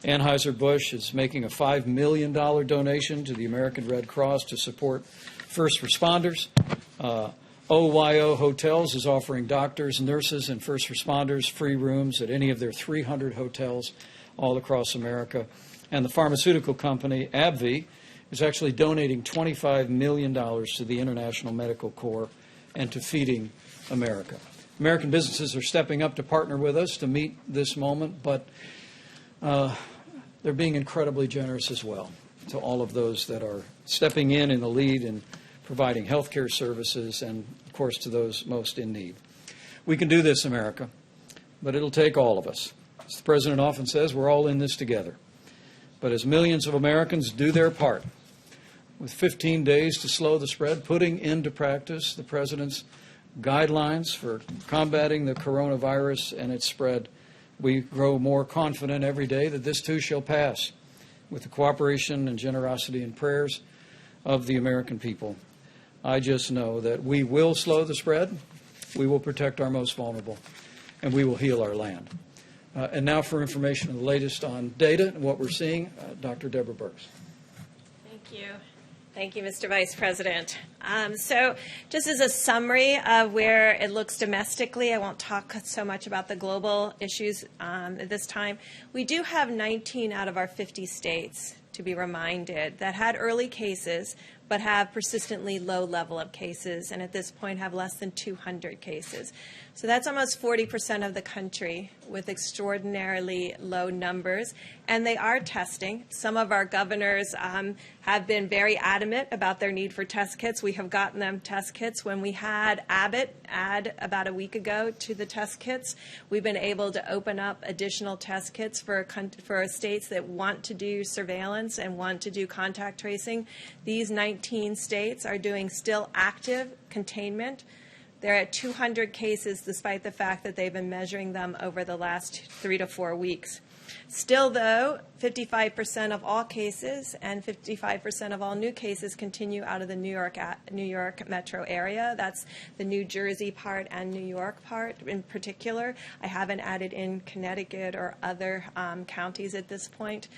M: Anheuser-Busch is making a $5 million donation to the American Red Cross to support first responders. OYO Hotels is offering doctors, nurses, and first responders free rooms at any of their 300 hotels all across America. And the pharmaceutical company, AbbVie, is actually donating $25 million to the International Medical Corps and to Feeding America. American businesses are stepping up to partner with us to meet this moment, but they're being incredibly generous as well to all of those that are stepping in the lead and providing health care services and, of course, to those most in need. We can do this, America, but it'll take all of us. As the President often says, we're all in this together. But as millions of Americans do their part, with 15 days to slow the spread, putting into practice the President's guidelines for combating the coronavirus and its spread, we grow more confident every day that this too shall pass with the cooperation and generosity and prayers of the American people. I just know that we will slow the spread, we will protect our most vulnerable, and we will heal our land. And now for information on the latest on data and what we're seeing, Dr. Deborah Birx.
H: Thank you. Thank you, Mr. Vice President. So just as a summary of where it looks domestically, I won't talk so much about the global issues at this time. We do have 19 out of our 50 states, to be reminded, that had early cases but have persistently low level of cases, and at this point have less than 200 cases. So that's almost 40% of the country with extraordinarily low numbers, and they are testing. Some of our governors have been very adamant about their need for test kits. We have gotten them test kits. When we had Abbott add about a week ago to the test kits, we've been able to open up additional test kits for states that want to do surveillance and want to do contact tracing. These 19 states are doing still active containment. They're at 200 cases despite the fact that they've been measuring them over the last 3 to 4 weeks. Still, though, 55% of all cases and 55% of all new cases continue out of the New York metro area. That's the New Jersey part and New York part in particular. I haven't added in Connecticut or other counties at this point.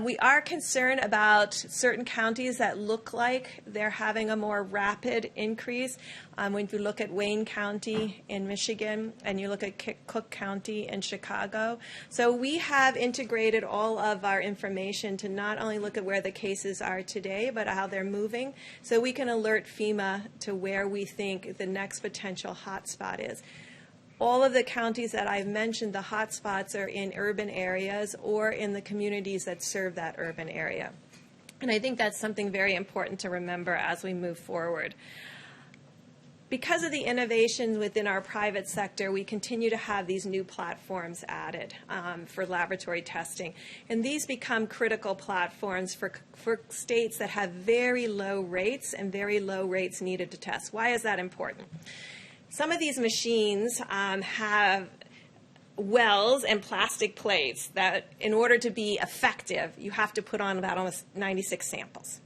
H: We are concerned about certain counties that look like they're having a more rapid increase. When you look at Wayne County in Michigan and you look at Cook County in Chicago. So we have integrated all of our information to not only look at where the cases are today, but how they're moving, so we can alert FEMA to where we think the next potential hotspot is. All of the counties that I've mentioned, the hotspots are in urban areas or in the communities that serve that urban area. And I think that's something very important to remember as we move forward. Because of the innovations within our private sector, we continue to have these new platforms added for laboratory testing. And these become critical platforms for states that have very low rates and very low rates needed to test. Why is that important? Some of these machines have wells and plastic plates that, in order to be effective, you have to put on about almost 96 samples.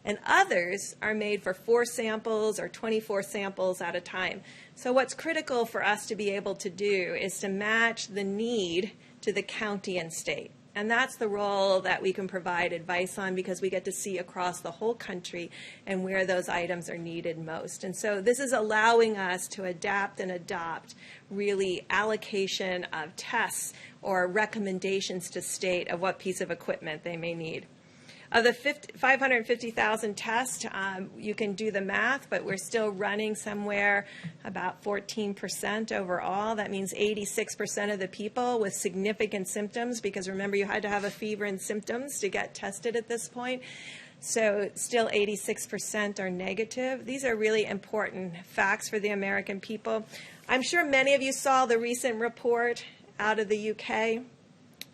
H: And others are made for 4 samples or 24 samples at a time. So what's critical for us to be able to do is to match the need to the county and state. And that's the role that we can provide advice on, because we get to see across the whole country and where those items are needed most. And so this is allowing us to adapt and adopt really allocation of tests or recommendations to state of what piece of equipment they may need. Of the 550,000 tests, you can do the math, but we're still running somewhere about 14% overall. That means 86% of the people with significant symptoms, because remember, you had to have a fever and symptoms to get tested at this point. So still 86% are negative. These are really important facts for the American people. I'm sure many of you saw the recent report out of the UK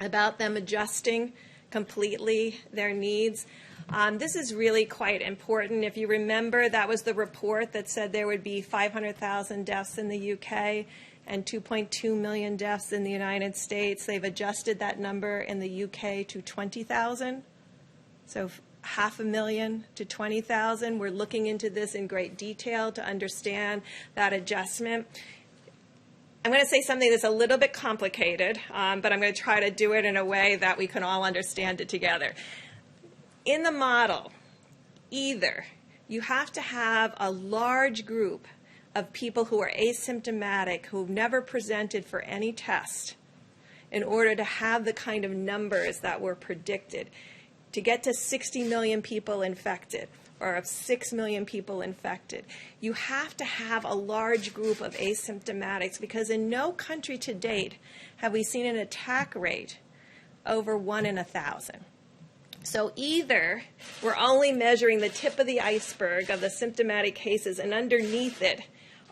H: about them adjusting completely their needs. This is really quite important. If you remember, that was the report that said there would be 500,000 deaths in the UK and 2.2 million deaths in the United States. They've adjusted that number in the UK to 20,000. So 500,000 to 20,000. We're looking into this in great detail to understand that adjustment. I'm going to say something that's a little bit complicated, but I'm going to try to do it in a way that we can all understand it together. In the model, either you have to have a large group of people who are asymptomatic, who've never presented for any test, in order to have the kind of numbers that were predicted. To get to 60 million people infected, or of 6 million people infected, you have to have a large group of asymptomatics, because in no country to date have we seen an attack rate over 1 in 1,000. So either we're only measuring the tip of the iceberg of the symptomatic cases, and underneath it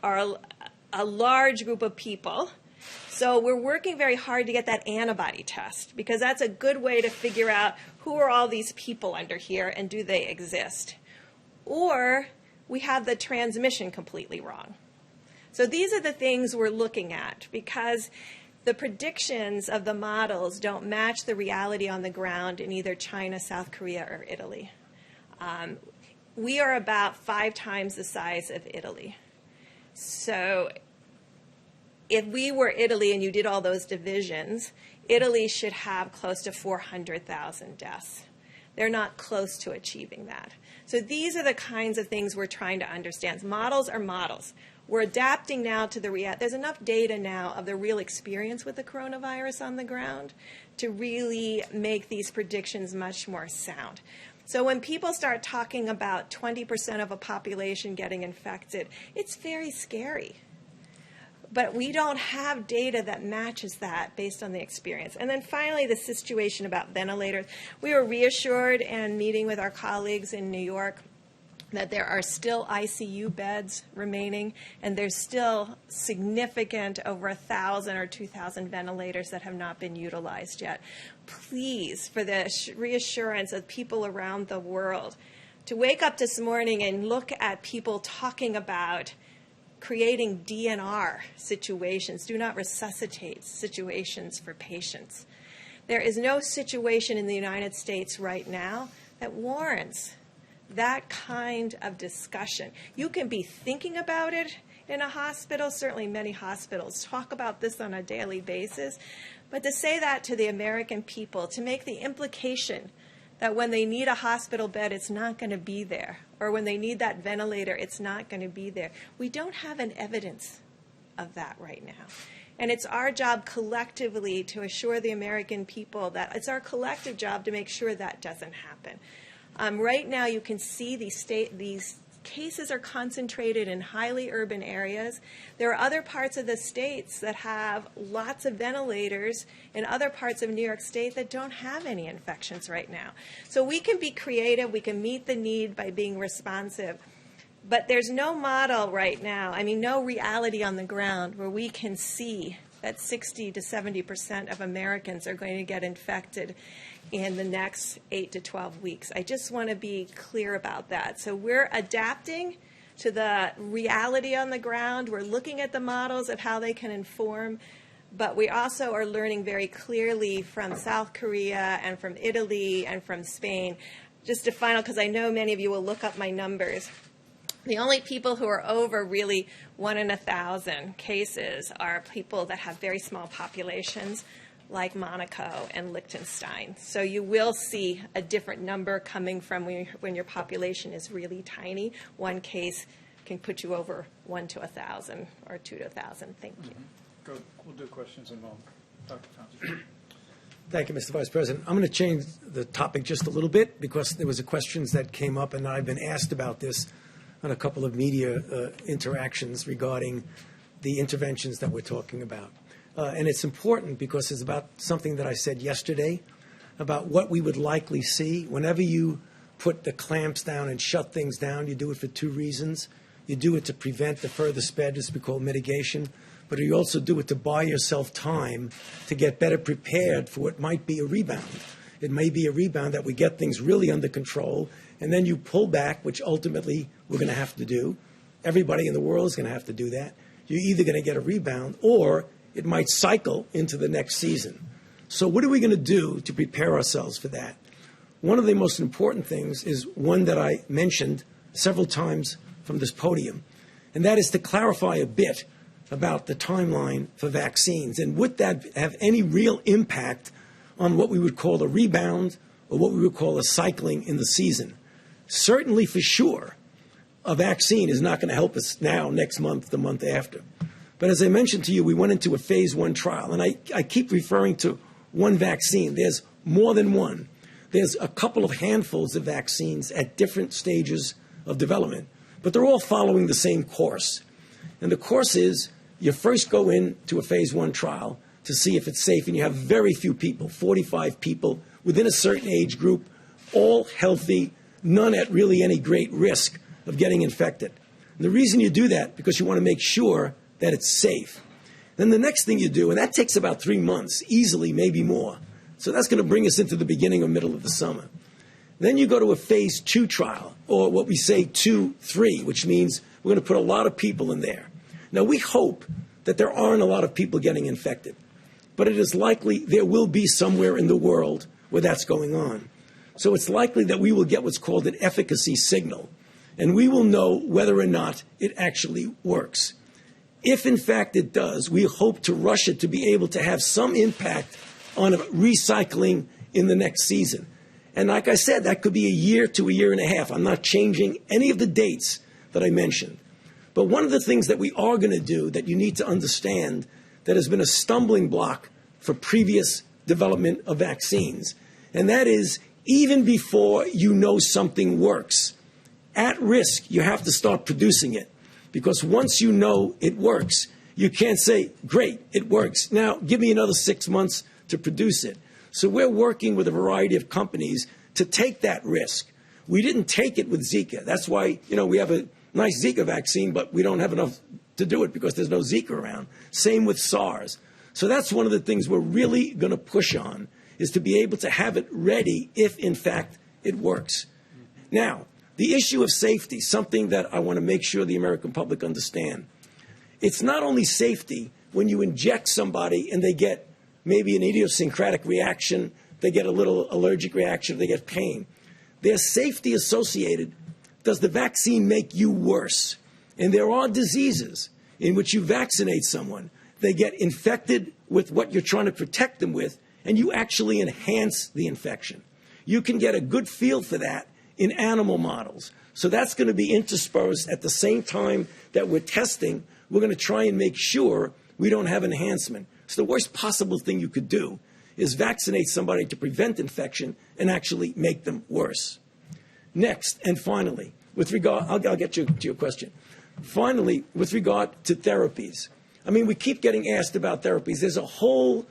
H: are a large group of people. So we're working very hard to get that antibody test, because that's a good way to figure out who are all these people under here and do they exist. Or we have the transmission completely wrong. So these are the things we're looking at, because the predictions of the models don't match the reality on the ground in either China, South Korea, or Italy. We are about 5 times the size of Italy. So if we were Italy and you did all those divisions, Italy should have close to 400,000 deaths. They're not close to achieving that. So these are the kinds of things we're trying to understand. Models are models. We're adapting now to the reality. There's enough data now of the real experience with the coronavirus on the ground to really make these predictions much more sound. So when people start talking about 20% of a population getting infected, it's very scary. But we don't have data that matches that based on the experience. And then finally, the situation about ventilators. We were reassured in meeting with our colleagues in New York that there are still ICU beds remaining, and there's still significant, over 1,000 or 2,000 ventilators that have not been utilized yet. Please, for the reassurance of people around the world, to wake up this morning and look at people talking about creating DNR situations, do not resuscitate situations for patients. There is no situation in the United States right now that warrants that kind of discussion. You can be thinking about it in a hospital. Certainly many hospitals talk about this on a daily basis. But to say that to the American people, to make the implication that when they need a hospital bed, it's not going to be there, or when they need that ventilator, it's not going to be there. We don't have an evidence of that right now. And it's our job collectively to assure the American people that it's our collective job to make sure that doesn't happen. Right now, you can see these cases are concentrated in highly urban areas. There are other parts of the states that have lots of ventilators in other parts of New York State that don't have any infections right now. So we can be creative, we can meet the need by being responsive. But there's no model right now, no reality on the ground where we can see that 60 to 70% of Americans are going to get infected in the next 8 to 12 weeks. I just want to be clear about that. So we're adapting to the reality on the ground. We're looking at the models of how they can inform, but we also are learning very clearly from South Korea and from Italy and from Spain. Just a final, because I know many of you will look up my numbers. The only people who are over really 1 in 1,000 cases are people that have very small populations, like Monaco and Liechtenstein. So you will see a different number coming from when your population is really tiny. One case can put you over 1 to 1,000 or 2 to 1,000. Thank you.
M: Good. We'll do questions in a moment. Dr. Thompson.
N: Thank you, Mr. Vice President. I'm going to change the topic just a little bit because there was a questions that came up, and I've been asked about this on a couple of media interactions regarding the interventions that we're talking about. And it's important because it's about something that I said yesterday about what we would likely see. Whenever you put the clamps down and shut things down, you do it for 2 reasons. You do it to prevent the further spread, as we call mitigation, but you also do it to buy yourself time to get better prepared for what might be a rebound. It may be a rebound that we get things really under control, and then you pull back, which ultimately we're going to have to do. Everybody in the world is going to have to do that. You're either going to get a rebound or it might cycle into the next season. So what are we going to do to prepare ourselves for that? One of the most important things is one that I mentioned several times from this podium, and that is to clarify a bit about the timeline for vaccines. And would that have any real impact on what we would call a rebound or what we would call a cycling in the season? Certainly, for sure, a vaccine is not going to help us now, next month, the month after. But as I mentioned to you, we went into a phase 1 trial, and I keep referring to one vaccine. There's more than one. There's a couple of handfuls of vaccines at different stages of development, but they're all following the same course. And the course is you first go into a phase 1 trial to see if it's safe, and you have very few people, 45 people within a certain age group, all healthy, none at really any great risk of getting infected. And the reason you do that, because you want to make sure that it's safe. Then the next thing you do, and that takes about 3 months, easily, maybe more. So that's going to bring us into the beginning or middle of the summer. Then you go to a phase 2 trial, or what we say 2-3, which means we're going to put a lot of people in there. Now, we hope that there aren't a lot of people getting infected, but it is likely there will be somewhere in the world where that's going on. So it's likely that we will get what's called an efficacy signal, and we will know whether or not it actually works. If, in fact, it does, we hope to rush it to be able to have some impact on recycling in the next season. And like I said, that could be a year to a year and a half. I'm not changing any of the dates that I mentioned. But one of the things that we are going to do that you need to understand that has been a stumbling block for previous development of vaccines, and that is even before you know something works, at risk, you have to start producing it. Because once you know it works, you can't say, great, it works. Now, give me another 6 months to produce it. So we're working with a variety of companies to take that risk. We didn't take it with Zika. That's why, we have a nice Zika vaccine, but we don't have enough to do it because there's no Zika around. Same with SARS. So that's one of the things we're really going to push on, is to be able to have it ready if, in fact, it works. Now, the issue of safety, something that I want to make sure the American public understand. It's not only safety when you inject somebody and they get maybe an idiosyncratic reaction, they get a little allergic reaction, they get pain. There's safety associated. Does the vaccine make you worse? And there are diseases in which you vaccinate someone, they get infected with what you're trying to protect them with, and you actually enhance the infection. You can get a good feel for that in animal models. So that's going to be interspersed at the same time that we're testing. We're going to try and make sure we don't have enhancement. So the worst possible thing you could do is vaccinate somebody to prevent infection and actually make them worse. Next, and finally, with regard, I'll get to your question. Finally, with regard to therapies, I mean, we keep getting asked about therapies. There's a whole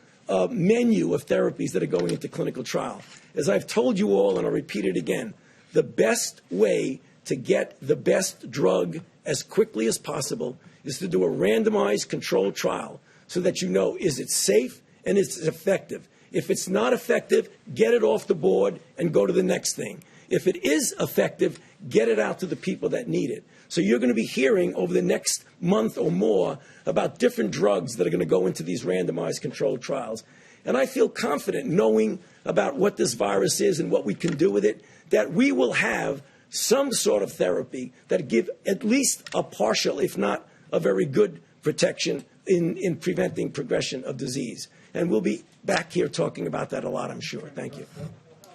N: menu of therapies that are going into clinical trial. As I've told you all, and I'll repeat it again, the best way to get the best drug as quickly as possible is to do a randomized controlled trial so that you know, is it safe and is it effective? If it's not effective, get it off the board and go to the next thing. If it is effective, get it out to the people that need it. So you're going to be hearing over the next month or more about different drugs that are going to go into these randomized controlled trials. And I feel confident, knowing about what this virus is and what we can do with it, that we will have some sort of therapy that give at least a partial, if not a very good protection in preventing progression of disease. And we'll be back here talking about that a lot, I'm sure. Thank you.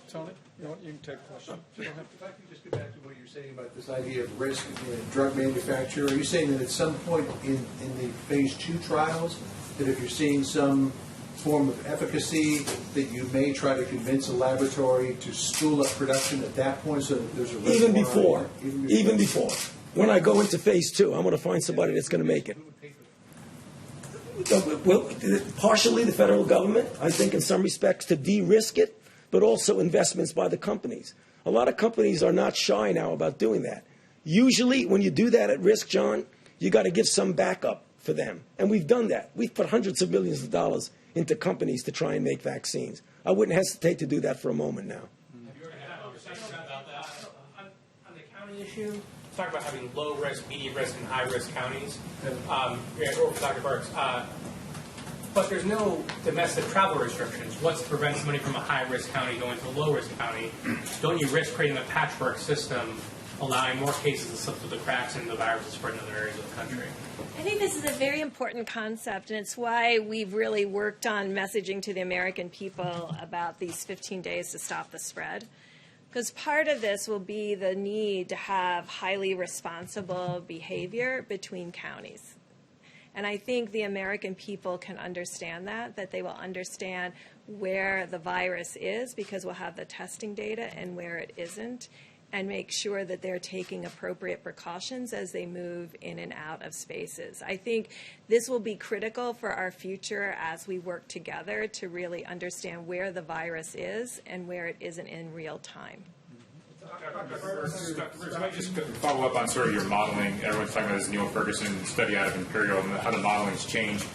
M: Tony, you can take a question.
B: If I could just go back to what you're saying about this idea of risk in drug manufacture, are you saying that at some point in the phase 2 trials, that if you're seeing some form of efficacy, that you may try to convince a laboratory to spool up production at that point so that there's a risk?
N: Even before. When I go into phase 2, I'm going to find somebody that's going to make it. Well, partially the federal government, I think in some respects to de-risk it, but also investments by the companies. A lot of companies are not shy now about doing that. Usually when you do that at risk, John, you got to give some backup for them. And we've done that. We've put hundreds of millions of dollars into companies to try and make vaccines. I wouldn't hesitate to do that for a moment now.
O: Have you already had a conversation about that? On the county issue, talk about having low risk, medium risk, and high risk counties. Or Dr. Burks. But there's no domestic travel restrictions. What's to prevent somebody from a high risk county going to a low risk county? Don't you risk creating a patchwork system, allowing more cases to slip through the cracks and the virus to spread in other areas of the country?
H: I think this is a very important concept, and it's why we've really worked on messaging to the American people about these 15 days to stop the spread. Because part of this will be the need to have highly responsible behavior between counties. And I think the American people can understand that they will understand where the virus is because we'll have the testing data and where it isn't, and make sure that they're taking appropriate precautions as they move in and out of spaces. I think this will be critical for our future as we work together to really understand where the virus is and where it isn't in real time.
C: Dr. Burks, I might just follow up on sort of your modeling. Everyone's talking about this Neil Ferguson study out of Imperial and how the modeling's changed.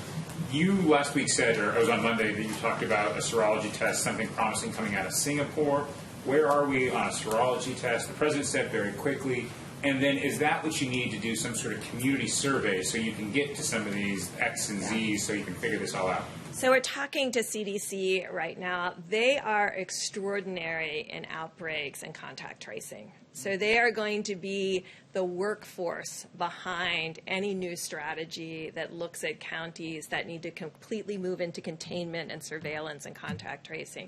C: You last week said, or it was on Monday, that you talked about a serology test, something promising coming out of Singapore. Where are we on a serology test? The president said very quickly. And then is that what you need to do, some sort of community survey so you can get to some of these X and Zs so you can figure this all out?
H: So we're talking to CDC right now. They are extraordinary in outbreaks and contact tracing. So they are going to be the workforce behind any new strategy that looks at counties that need to completely move into containment and surveillance and contact tracing.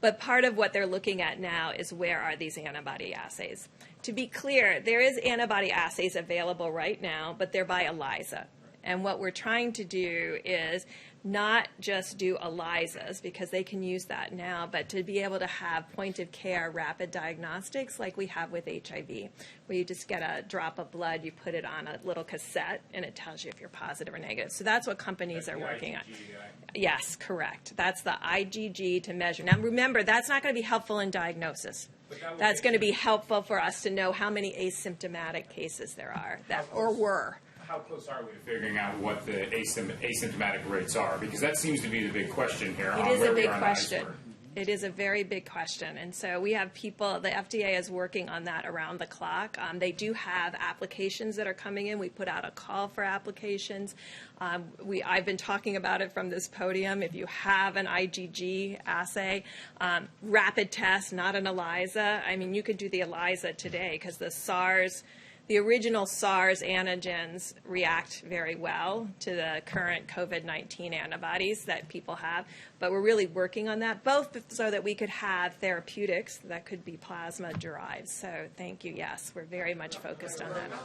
H: But part of what they're looking at now is where are these antibody assays. To be clear, there is antibody assays available right now, but they're by ELISA. And what we're trying to do is not just do ELISAs, because they can use that now, but to be able to have point-of-care rapid diagnostics like we have with HIV, where you just get a drop of blood, you put it on a little cassette, and it tells you if you're positive or negative. So that's what companies are working on. Yes, correct. That's the IgG to measure. Now, remember, that's not going to be helpful in diagnosis. That's going to be helpful for us to know how many asymptomatic cases there are or were.
C: How close are we to figuring out what the asymptomatic rates are? Because that seems to be the big question here.
H: It is a big question. It is a very big question. And so we have people, the FDA is working on that around the clock. They do have applications that are coming in. We put out a call for applications. I've been talking about it from this podium. If you have an IgG assay, rapid test, not an ELISA. I mean, you could do the ELISA today because the original SARS antigens react very well to the current COVID-19 antibodies that people have, but we're really working on that, both so that we could have therapeutics that could be plasma-derived. So thank you, yes, we're very much focused on that.
K: How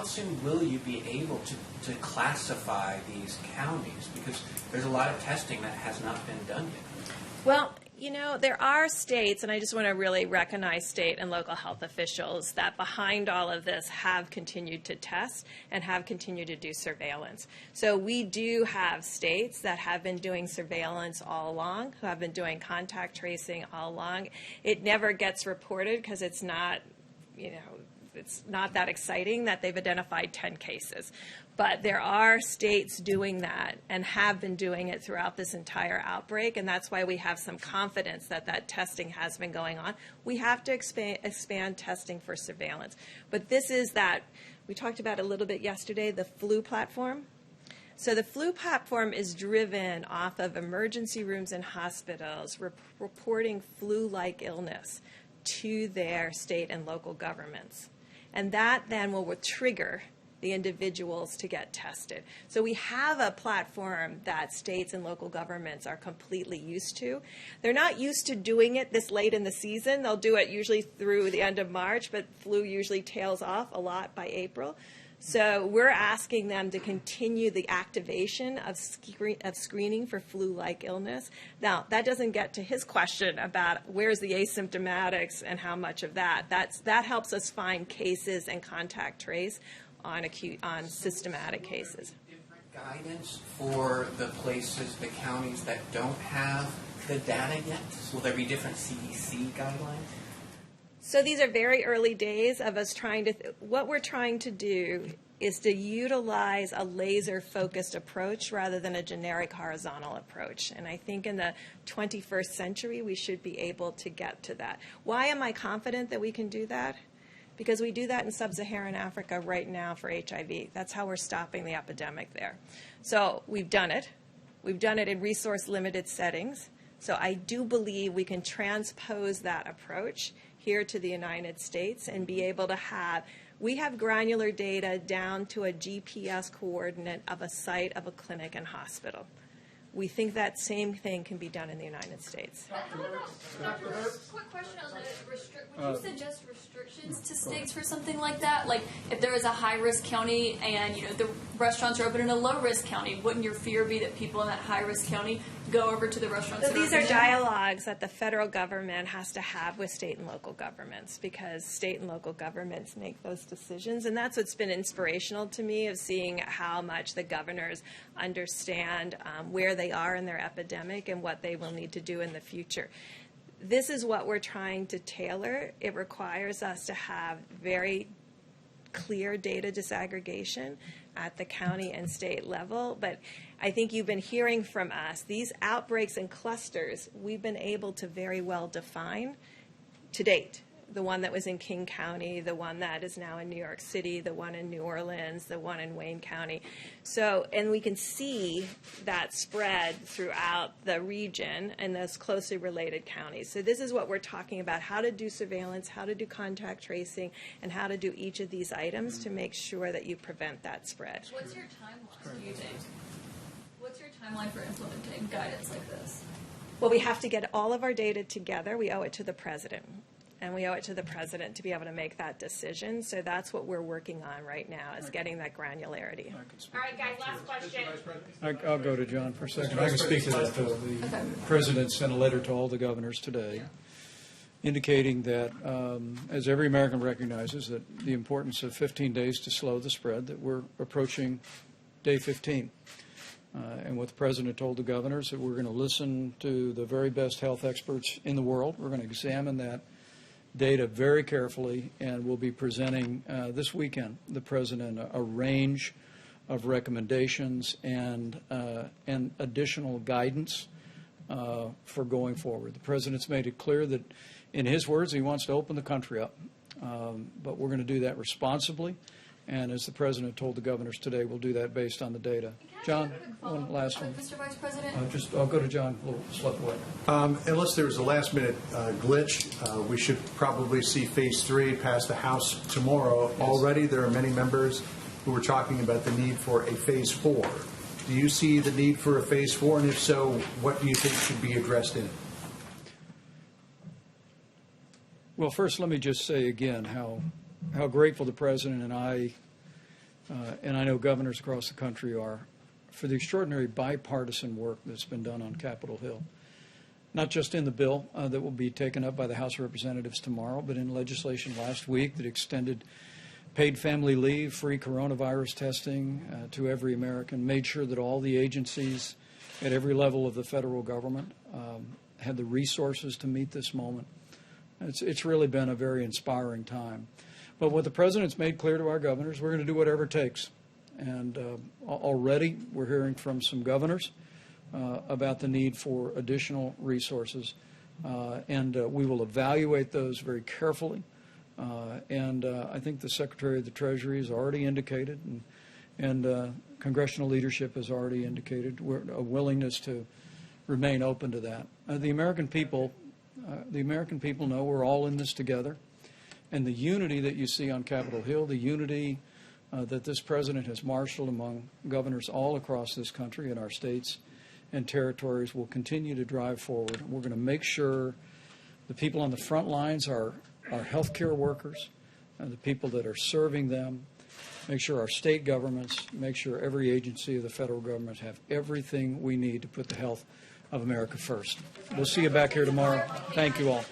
K: soon will you be able to classify these counties? Because there's a lot of testing that has not been done yet.
H: Well, You know, there are states, and I just want to really recognize state and local health officials that behind all of this have continued to test and have continued to do surveillance. So we do have states that have been doing surveillance all along, who have been doing contact tracing all along. It never gets reported because it's not, you know, it's not that exciting that they've identified 10 cases. But there are states doing that and have been doing it throughout this entire outbreak, and that's why we have some confidence that that testing has been going on. We have to expand testing for surveillance. But this is that, we talked about it a little bit yesterday, the flu platform. So the flu platform is driven off of emergency rooms and hospitals reporting flu-like illness to their state and local governments. And that then will trigger the individuals to get tested. So we have a platform that states and local governments are completely used to. They're not used to doing it this late in the season. They'll do it usually through the end of March, but flu usually tails off a lot by April. So we're asking them to continue the activation of screening for flu-like illness. Now, that doesn't get to his question about where's the asymptomatics and how much of that. That helps us find cases and contact trace on systematic cases.
K: Different guidance for the places, the counties that don't have the data yet? Will there be different CDC guidelines?
H: So these are very early days of us trying to, what we're trying to do is to utilize a laser-focused approach rather than a generic horizontal approach. And I think in the 21st century, we should be able to get to that. Why am I confident that we can do that? Because we do that in sub-Saharan Africa right now for HIV. That's how we're stopping the epidemic there. So we've done it. We've done it in resource-limited settings. So I do believe we can transpose that approach here to the United States and be able to have, we have granular data down to a GPS coordinate of a site of a clinic and hospital. We think that same thing can be done in the United States.
P: Quick question on the would you suggest restrictions to states for something like that? Like if there is a high-risk county and the restaurants are open in a low-risk county, wouldn't your fear be that people in that high-risk county go over to the restaurants?
H: So these are dialogues that the federal government has to have with state and local governments, because state and local governments make those decisions. And that's what's been inspirational to me, of seeing how much the governors understand where they are in their epidemic and what they will need to do in the future. This is what we're trying to tailor. It requires us to have very clear data disaggregation at the county and state level. But I think you've been hearing from us, these outbreaks and clusters, we've been able to very well define to date. The one that was in King County, the one that is now in New York City, the one in New Orleans, the one in Wayne County. So, and we can see that spread throughout the region and those closely related counties. So this is what we're talking about, how to do surveillance, how to do contact tracing, and how to do each of these items to make sure that you prevent that spread.
P: What's your timeline, do you think? What's your timeline for implementing guidance like this?
H: Well, we have to get all of our data together. We owe it to the president. And we owe it to the president to be able to make that decision. So that's what we're working on right now, is getting that granularity.
Q: All right, guys, last question.
M: I'll go to John for a second. I can speak to that. The president sent a letter to all the governors today indicating that, as every American recognizes, that the importance of 15 days to slow the spread, that we're approaching day 15. And what the president told the governors, that we're going to listen to the very best health experts in the world. We're going to examine that data very carefully, and we'll be presenting this weekend, the president, a range of recommendations and additional guidance for going forward. The president's made it clear that, in his words, he wants to open the country up, but we're going to do that responsibly. And as the president told the governors today, we'll do that based on the data. John, one last one.
P: Mr. Vice President?
M: I'll go to John. We'll slip away.
R: Unless there was a last-minute glitch, we should probably see Phase 3 pass the House tomorrow. Yes. Already there are many members who are talking about the need for a Phase 4. Do you see the need for a Phase 4? And if so, what do you think should be addressed in it?
M: Well, first, let me just say again how grateful the president and I know governors across the country are, for the extraordinary bipartisan work that's been done on Capitol Hill. not just in the bill that will be taken up by the House of Representatives tomorrow, but in legislation last week that extended paid family leave, free coronavirus testing to every American, made sure that all the agencies at every level of the federal government had the resources to meet this moment. It's really been a very inspiring time. But what the President's made clear to our governors, we're going to do whatever it takes. And already we're hearing from some governors about the need for additional resources. And we will evaluate those very carefully. And I think the Secretary of the Treasury has already indicated, and congressional leadership has already indicated a willingness to remain open to that. The American people know we're all in this together, and the unity that you see on Capitol Hill, the unity that this president has marshaled among governors all across this country in our states and territories will continue to drive forward. We're going to make sure the people on the front lines are our healthcare workers, the people that are serving them, make sure our state governments, make sure every agency of the federal government have everything we need to put the health of America first. We'll see you back here tomorrow. Thank you all.